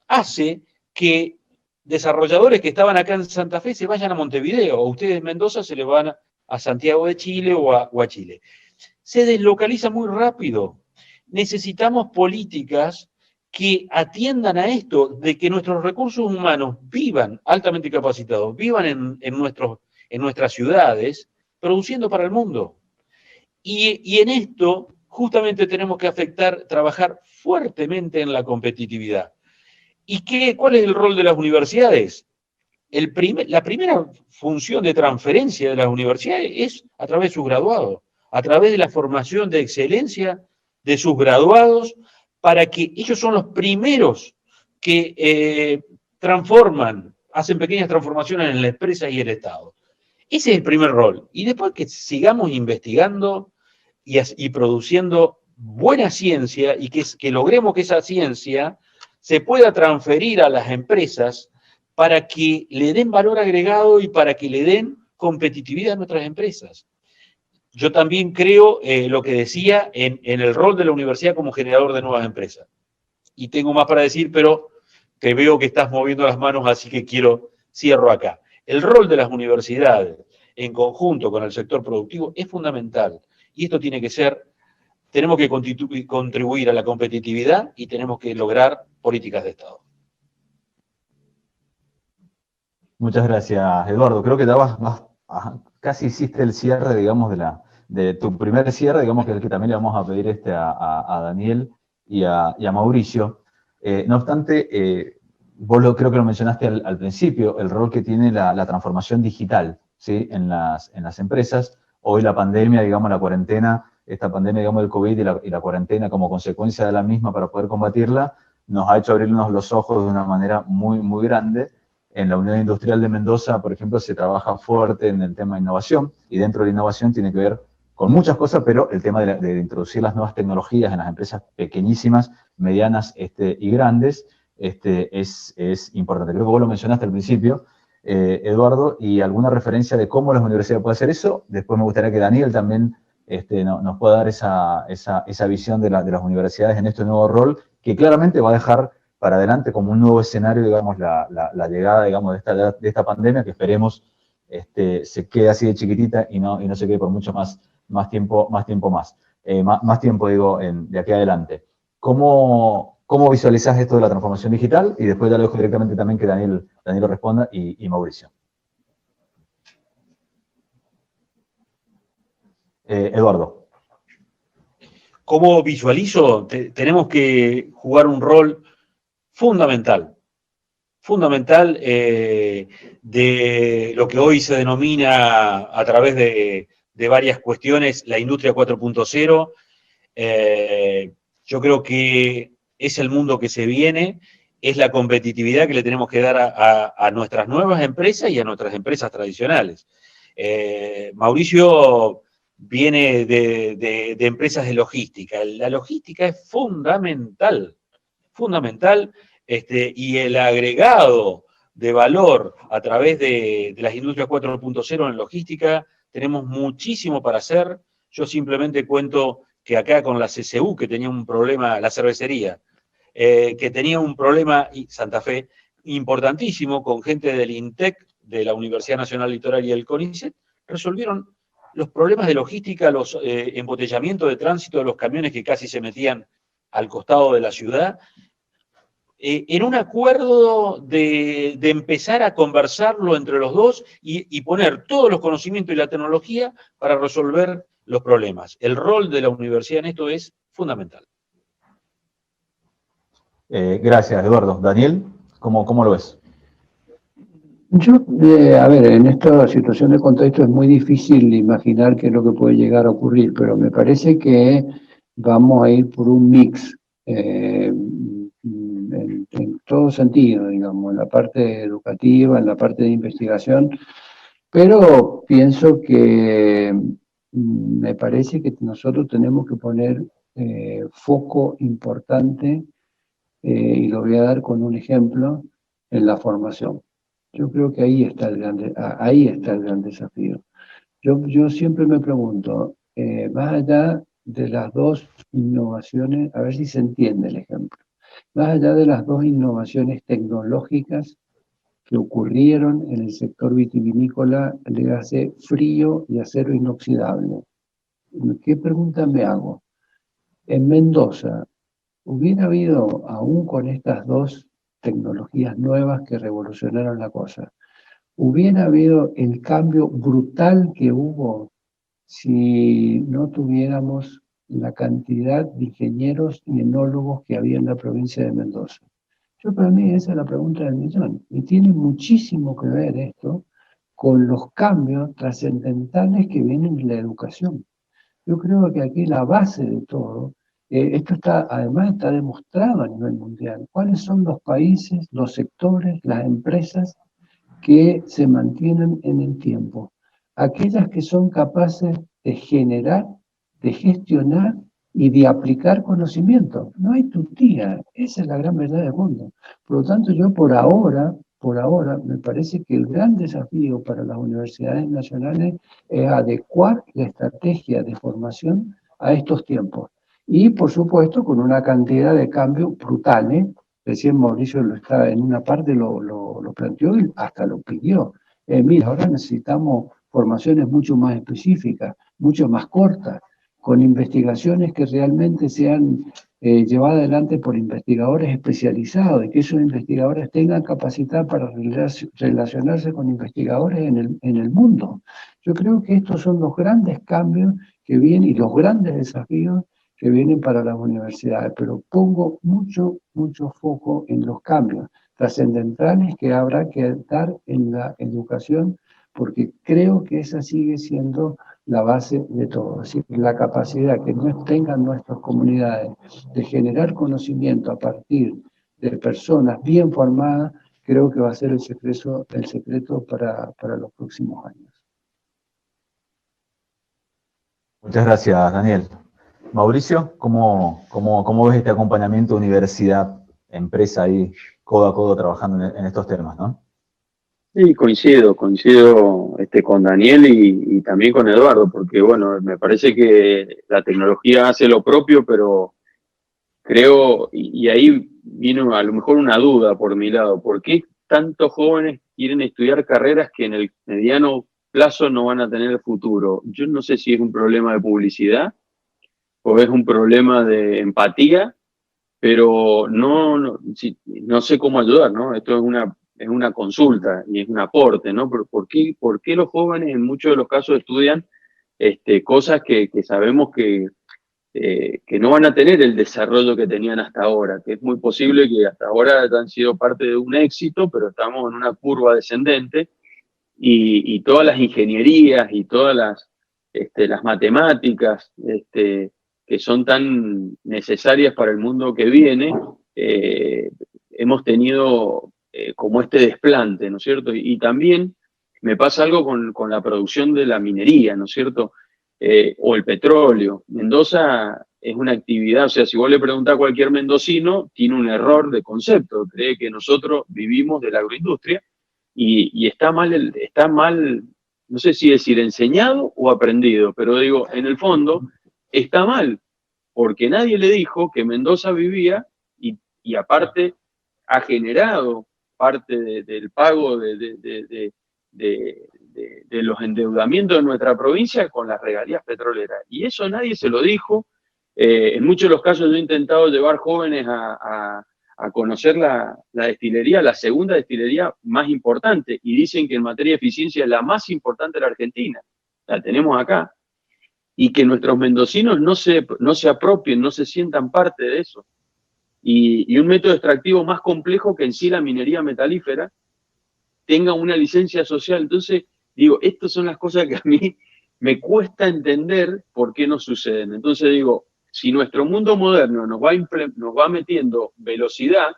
Speaker 4: hace que desarrolladores que estaban acá en Santa Fe se vayan a Montevideo, o ustedes en Mendoza se les van a Santiago de Chile o a Chile. Se deslocaliza muy rápido. Necesitamos políticas que atiendan a esto, de que nuestros recursos humanos vivan altamente capacitados, vivan en nuestras ciudades, produciendo para el mundo. Y en esto justamente tenemos que trabajar fuertemente en la competitividad. ¿Y cuál es el rol de las universidades? La primera función de transferencia de las universidades es a través de sus graduados, a través de la formación de excelencia de sus graduados, para que ellos son los primeros que hacen pequeñas transformaciones en la empresa y el Estado. Ese es el primer rol. Y después que sigamos investigando y produciendo buena ciencia y que logremos que esa ciencia se pueda transferir a las empresas para que le den valor agregado y para que le den competitividad a nuestras empresas. Yo también creo lo que decía en el rol de la universidad como generador de nuevas empresas. Y tengo más para decir, pero te veo que estás moviendo las manos, así que cierro acá. El rol de las universidades en conjunto con el sector productivo es fundamental. Y esto tenemos que contribuir a la competitividad y tenemos que lograr políticas de Estado.
Speaker 1: Muchas gracias, Eduardo. Creo que casi hiciste el cierre, digamos, de tu primer cierre, digamos, que también le vamos a pedir a Daniel y a Mauricio. No obstante, vos creo que lo mencionaste al principio, el rol que tiene la transformación digital, ¿sí? en las empresas. Hoy la pandemia, digamos, la cuarentena, esta pandemia, digamos, del COVID y la cuarentena como consecuencia de la misma para poder combatirla, nos ha hecho abrirnos los ojos de una manera muy, muy grande. En la Unión Industrial de Mendoza, por ejemplo, se trabaja fuerte en el tema de innovación, y dentro de la innovación tiene que ver con muchas cosas, pero el tema de introducir las nuevas tecnologías en las empresas pequeñísimas, medianas y grandes es importante. Creo que vos lo mencionaste al principio, Eduardo, y alguna referencia de cómo las universidades pueden hacer eso. Después me gustaría que Daniel también nos pueda dar esa visión de las universidades en este nuevo rol, que claramente va a dejar para adelante como un nuevo escenario, digamos, la llegada, digamos, de esta pandemia, que esperemos se quede así de chiquitita y no se quede por mucho más tiempo, digo, de aquí adelante. ¿Cómo visualizás esto de la transformación digital? Y después ya lo dejo directamente también que Daniel lo responda y Mauricio. Eduardo.
Speaker 4: ¿Cómo visualizo? Tenemos que jugar un rol fundamental de lo que hoy se denomina a través de varias cuestiones la industria 4.0. Yo creo que es el mundo que se viene, es la competitividad que le tenemos que dar a nuestras nuevas empresas y a nuestras empresas tradicionales. Mauricio viene de empresas de logística. La logística es fundamental, y el agregado de valor a través de las industrias 4.0 en logística, tenemos muchísimo para hacer. Yo simplemente cuento que acá con la CCU, que tenía un problema, la cervecería, que tenía un problema, y Santa Fe, importantísimo, con gente del INTEC, de la Universidad Nacional Litoral y el CONICET, resolvieron los problemas de logística, los embotellamientos de tránsito de los camiones que casi se metían al costado de la ciudad, en un acuerdo de empezar a conversarlo entre los dos y poner todos los conocimientos y la tecnología para resolver los problemas. El rol de la universidad en esto es fundamental.
Speaker 1: Gracias, Eduardo. Daniel, ¿cómo lo ves?
Speaker 3: Yo, a ver, en esta situación de contexto es muy difícil imaginar qué es lo que puede llegar a ocurrir, pero me parece que vamos a ir por un mix en todo sentido, digamos, en la parte educativa, en la parte de investigación, pero pienso que me parece que nosotros tenemos que poner foco importante, y lo voy a dar con un ejemplo, en la formación. Yo creo que ahí está el gran desafío. Yo siempre me pregunto, más allá de las dos innovaciones, a ver si se entiende el ejemplo, más allá de las dos innovaciones tecnológicas que ocurrieron en el sector vitivinícola, dígase frío y acero inoxidable, ¿qué pregunta me hago? En Mendoza, ¿hubiera habido, aún con estas dos tecnologías nuevas que revolucionaron la cosa, hubiera habido el cambio brutal que hubo si no tuviéramos la cantidad de ingenieros y enólogos que había en la provincia de Mendoza? Para mí esa es la pregunta del millón. Y tiene muchísimo que ver esto con los cambios trascendentales que vienen en la educación. Yo creo que aquí la base de todo, esto además está demostrado a nivel mundial, cuáles son los países, los sectores, las empresas que se mantienen en el tiempo. Aquellas que son capaces de generar, de gestionar y de aplicar conocimiento. No hay tutía, esa es la gran verdad del mundo. Por lo tanto, yo por ahora, me parece que el gran desafío para las universidades nacionales es adecuar la estrategia de formación a estos tiempos. Y, por supuesto, con una cantidad de cambios brutales. Recién Mauricio en una parte lo planteó y hasta lo pidió. Mira, ahora necesitamos formaciones mucho más específicas, mucho más cortas, con investigaciones que realmente sean llevadas adelante por investigadores especializados y que esos investigadores tengan capacidad para relacionarse con investigadores en el mundo. Yo creo que estos son los grandes cambios que vienen y los grandes desafíos que vienen para las universidades, pero pongo mucho foco en los cambios trascendentales que habrá que dar en la educación, porque creo que esa sigue siendo la base de todo. Es decir, la capacidad que tengan nuestras comunidades de generar conocimiento a partir de personas bien formadas, creo que va a ser el secreto para los próximos años.
Speaker 1: Muchas gracias, Daniel. Mauricio, ¿cómo ves este acompañamiento universidad-empresa ahí, codo a codo, trabajando en estos temas, ¿no?
Speaker 6: Sí, coincido con Daniel y también con Eduardo, porque bueno, me parece que la tecnología hace lo propio, pero creo, y ahí vino a lo mejor una duda por mi lado, ¿por qué tantos jóvenes quieren estudiar carreras que en el mediano plazo no van a tener futuro? Yo no sé si es un problema de publicidad o es un problema de empatía, pero no sé cómo ayudar, ¿no? Esto es una consulta y es un aporte, ¿no? Pero ¿por qué los jóvenes en muchos de los casos estudian cosas que sabemos que no van a tener el desarrollo que tenían hasta ahora? Que es muy posible que hasta ahora hayan sido parte de un éxito, pero estamos en una curva descendente y todas las ingenierías y todas las matemáticas que son tan necesarias para el mundo que viene, hemos tenido como este desplante, ¿no es cierto? Y también me pasa algo con la producción de la minería, ¿no es cierto? O el petróleo. Mendoza es una actividad, o sea, si vos le preguntás a cualquier mendocino, tiene un error de concepto, cree que nosotros vivimos de la agroindustria y está mal no sé si decir enseñado o aprendido, pero digo, en el fondo está mal, porque nadie le dijo que Mendoza vivía y aparte ha generado parte del pago de los endeudamientos de nuestra provincia con las regalías petroleras. Y eso nadie se lo dijo. En muchos de los casos yo he intentado llevar jóvenes a conocer la destilería, la segunda destilería más importante, y dicen que en materia de eficiencia es la más importante de la Argentina. La tenemos acá. Y que nuestros mendocinos no se apropien, no se sientan parte de eso. Y un método extractivo más complejo que en sí la minería metalífera tenga una licencia social. Entonces, digo, estas son las cosas que a mí me cuesta entender por qué no suceden. Entonces digo, si nuestro mundo moderno nos va metiendo velocidad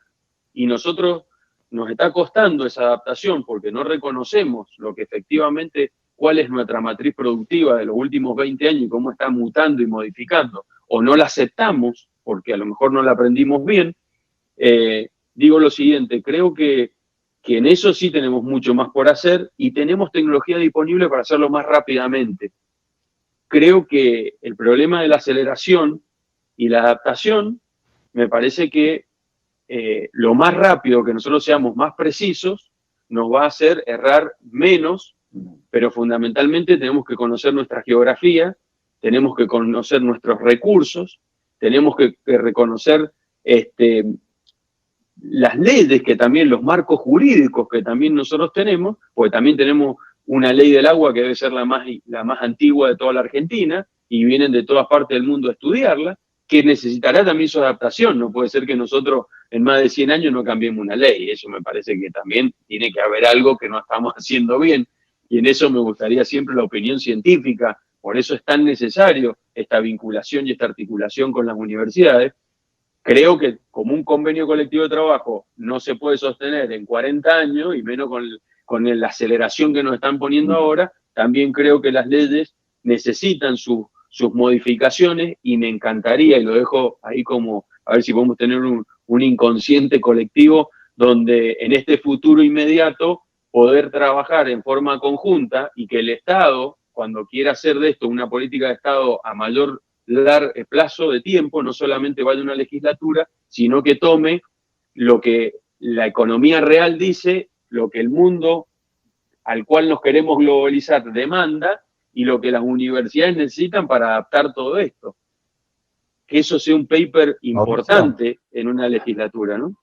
Speaker 6: y nosotros nos está costando esa adaptación porque no reconocemos lo que efectivamente, cuál es nuestra matriz productiva de los últimos 20 años y cómo está mutando y modificando, o no la aceptamos porque a lo mejor no la aprendimos bien, digo lo siguiente, creo que en eso sí tenemos mucho más por hacer y tenemos tecnología disponible para hacerlo más rápidamente. Creo que el problema de la aceleración y la adaptación, me parece que lo más rápido que nosotros seamos más precisos nos va a hacer errar menos, pero fundamentalmente tenemos que conocer nuestra geografía, tenemos que conocer nuestros recursos, tenemos que reconocer las leyes que también, los marcos jurídicos que también nosotros tenemos, porque también tenemos una ley del agua que debe ser la más antigua de toda la Argentina, y vienen de todas partes del mundo a estudiarla, que necesitará también su adaptación. No puede ser que nosotros en más de 100 años no cambiemos una ley. Eso me parece que también tiene que haber algo que no estamos haciendo bien, y en eso me gustaría siempre la opinión científica. Por eso es tan necesario esta vinculación y esta articulación con las universidades. Creo que como un convenio colectivo de trabajo no se puede sostener en 40 años, y menos con la aceleración que nos están poniendo ahora, también creo que las leyes necesitan sus modificaciones, y me encantaría, y lo dejo ahí como, a ver si podemos tener un inconsciente colectivo, donde en este futuro inmediato poder trabajar en forma conjunta, y que el Estado, cuando quiera hacer de esto una política de Estado a mayor plazo de tiempo, no solamente vaya una legislatura, sino que tome lo que la economía real dice, lo que el mundo al cual nos queremos globalizar demanda, y lo que las universidades necesitan para adaptar todo esto. Que eso sea un paper importante en una legislatura, ¿no?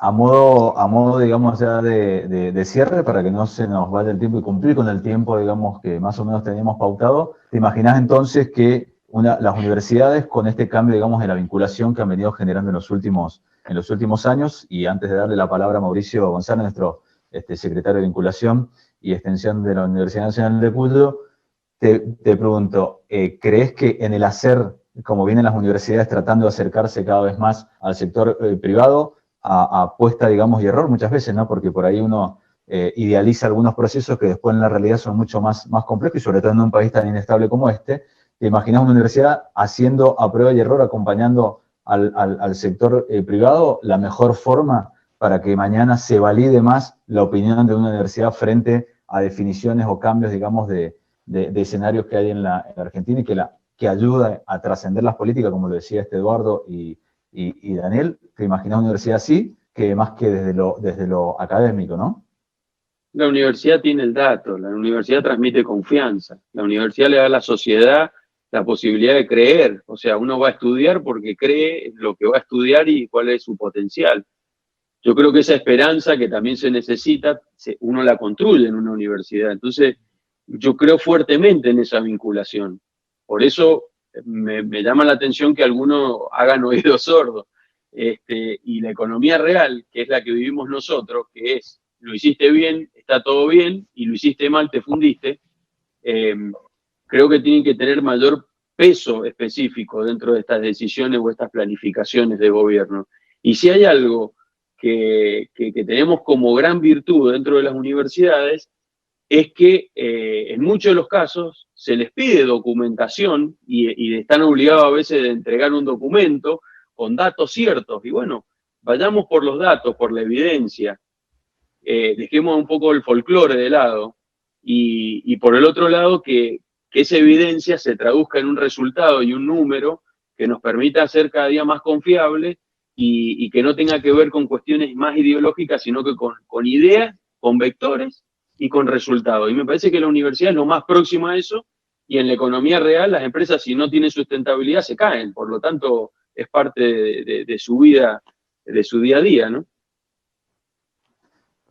Speaker 1: A modo, digamos, ya de cierre, para que no se nos vaya el tiempo y cumplir con el tiempo, digamos, que más o menos teníamos pautado, ¿te imaginás entonces que las universidades, con este cambio, digamos, de la vinculación que han venido generando en los últimos años, y antes de darle la palabra a Mauricio González, nuestro secretario de vinculación y extensión de la Universidad Nacional de Cuyo, te pregunto, ¿crees que en el hacer, como vienen las universidades tratando de acercarse cada vez más al sector privado, a apuesta, digamos, y error muchas veces, ¿no? Porque por ahí uno idealiza algunos procesos que después en la realidad son mucho más complejos, y sobre todo en un país tan inestable como este? ¿Te imaginas una universidad haciendo a prueba y error, acompañando al sector privado, la mejor forma para que mañana se valide más la opinión de una universidad frente a definiciones o cambios, digamos, de escenarios que hay en la Argentina, y que ayuda a trascender las políticas, como lo decía Eduardo y Daniel? ¿Te imaginas una universidad así, que más que desde lo académico, no?
Speaker 6: La universidad tiene el dato, la universidad transmite confianza, la universidad le da a la sociedad la posibilidad de creer. O sea, uno va a estudiar porque cree en lo que va a estudiar y cuál es su potencial. Yo creo que esa esperanza que también se necesita, uno la construye en una universidad. Entonces, yo creo fuertemente en esa vinculación. Por eso me llama la atención que algunos hagan oídos sordos. Y la economía real, que es la que vivimos nosotros, que es, lo hiciste bien, está todo bien, y lo hiciste mal, te fundiste, creo que tienen que tener mayor peso específico dentro de estas decisiones o estas planificaciones de gobierno. Y si hay algo que tenemos como gran virtud dentro de las universidades, es que en muchos de los casos se les pide documentación, y están obligados a veces de entregar un documento con datos ciertos. Y bueno, vayamos por los datos, por la evidencia, dejemos un poco el folclore de lado, y por el otro lado que esa evidencia se traduzca en un resultado y un número que nos permita ser cada día más confiable y que no tenga que ver con cuestiones más ideológicas, sino que con ideas, con vectores y con resultados. Y me parece que la universidad es lo más próximo a eso, y en la economía real las empresas, si no tienen sustentabilidad, se caen. Por lo tanto, es parte de su vida, de su día a día, ¿no?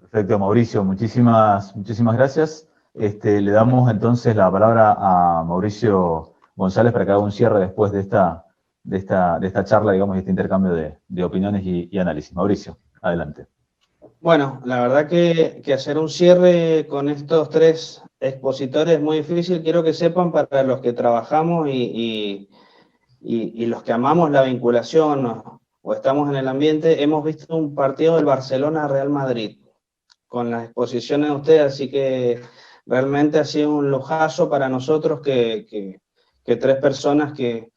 Speaker 1: Perfecto, Mauricio, muchísimas gracias. Le damos entonces la palabra a Mauricio González para que haga un cierre después de esta charla, digamos, y este intercambio de opiniones y análisis. Mauricio, adelante.
Speaker 2: Bueno, la verdad que hacer un cierre con estos tres expositores es muy difícil. Quiero que sepan, para los que trabajamos y los que amamos la vinculación o estamos en el ambiente, hemos visto un partido del Barcelona-Real Madrid con las exposiciones de ustedes, así que realmente ha sido un lujazo para nosotros que tres personas que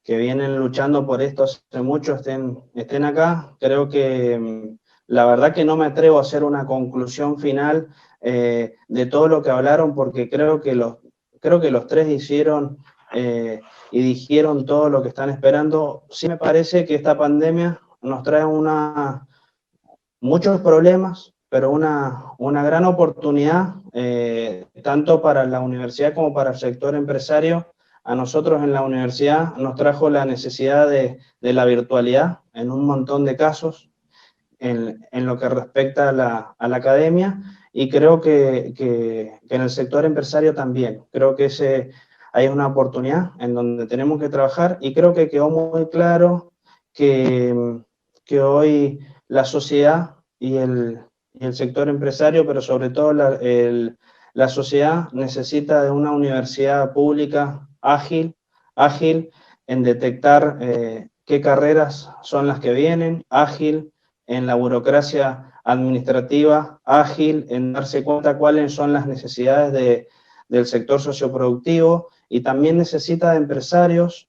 Speaker 2: vienen luchando por esto hace mucho estén acá. Creo que la verdad que no me atrevo a hacer una conclusión final de todo lo que hablaron, porque creo que los tres hicieron y dijeron todo lo que están esperando. Sí me parece que esta pandemia nos trae muchos problemas, pero una gran oportunidad, tanto para la universidad como para el sector empresario. A nosotros en la universidad nos trajo la necesidad de la virtualidad en un montón de casos, en lo que respecta a la academia, y creo que en el sector empresario también. Creo que hay una oportunidad en donde tenemos que trabajar, y creo que quedó muy claro que hoy la sociedad y el sector empresario, pero sobre todo la sociedad, necesita de una universidad pública ágil en detectar qué carreras son las que vienen, ágil en la burocracia administrativa, ágil en darse cuenta cuáles son las necesidades del sector socioproductivo, y también necesita de empresarios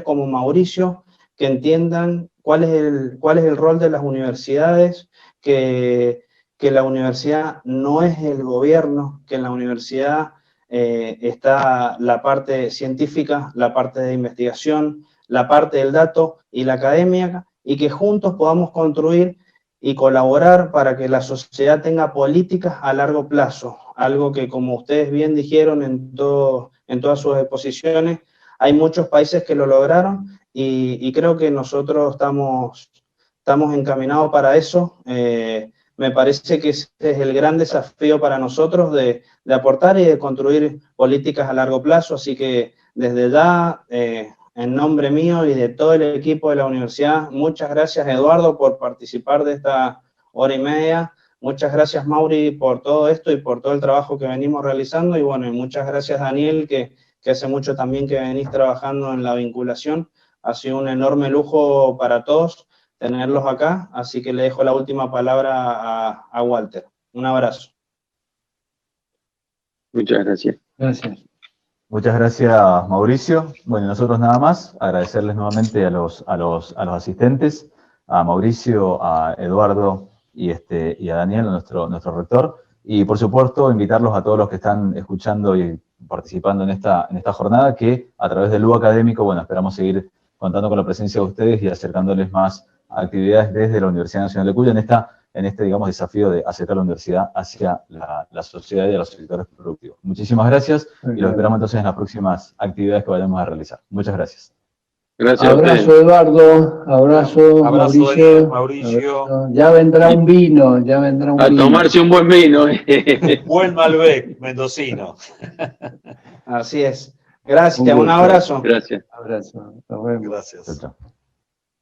Speaker 2: como Mauricio, que entiendan cuál es el rol de las universidades, que la universidad no es el gobierno, que en la universidad está la parte científica, la parte de investigación, la parte del dato y la academia, y que juntos podamos construir y colaborar para que la sociedad tenga políticas a largo plazo, algo que, como ustedes bien dijeron en todas sus exposiciones, hay muchos países que lo lograron, y creo que nosotros estamos encaminados para eso. Me parece que ese es el gran desafío para nosotros, de aportar y de construir políticas a largo plazo. Así que desde ya, en nombre mío y de todo el equipo de la universidad, muchas gracias, Eduardo, por participar de esta hora y media. Muchas gracias, Mauri, por todo esto y por todo el trabajo que venimos realizando. Y bueno, y muchas gracias, Daniel, que hace mucho también que venís trabajando en la vinculación. Ha sido un enorme lujo para todos tenerlos acá, así que le dejo la última palabra a Walter. Un abrazo.
Speaker 6: Muchas gracias.
Speaker 3: Gracias.
Speaker 1: Muchas gracias, Mauricio. Bueno, nosotros nada más, agradecerles nuevamente a los asistentes, a Mauricio, a Eduardo y a Daniel, nuestro rector, y por supuesto invitarlos a todos los que están escuchando y participando en esta jornada, que a través del U Académico, bueno, esperamos seguir contando con la presencia de ustedes y acercándoles más actividades desde la Universidad Nacional de Cuyo en este, digamos, desafío de acercar la universidad hacia la sociedad y a los sectores productivos. Muchísimas gracias y los esperamos entonces en las próximas actividades que vayamos a realizar. Muchas gracias.
Speaker 6: Gracias.
Speaker 3: Abrazo, Eduardo. Abrazo, Mauricio.
Speaker 4: Mauricio.
Speaker 3: Abrazo. Ya vendrá un vino,
Speaker 6: A tomarse un buen vino.
Speaker 4: Buen Malbec, mendocino.
Speaker 2: Así es. Gracias, un abrazo.
Speaker 6: Gracias.
Speaker 3: Abrazo. Nos vemos.
Speaker 4: Gracias.
Speaker 1: Chao, chao.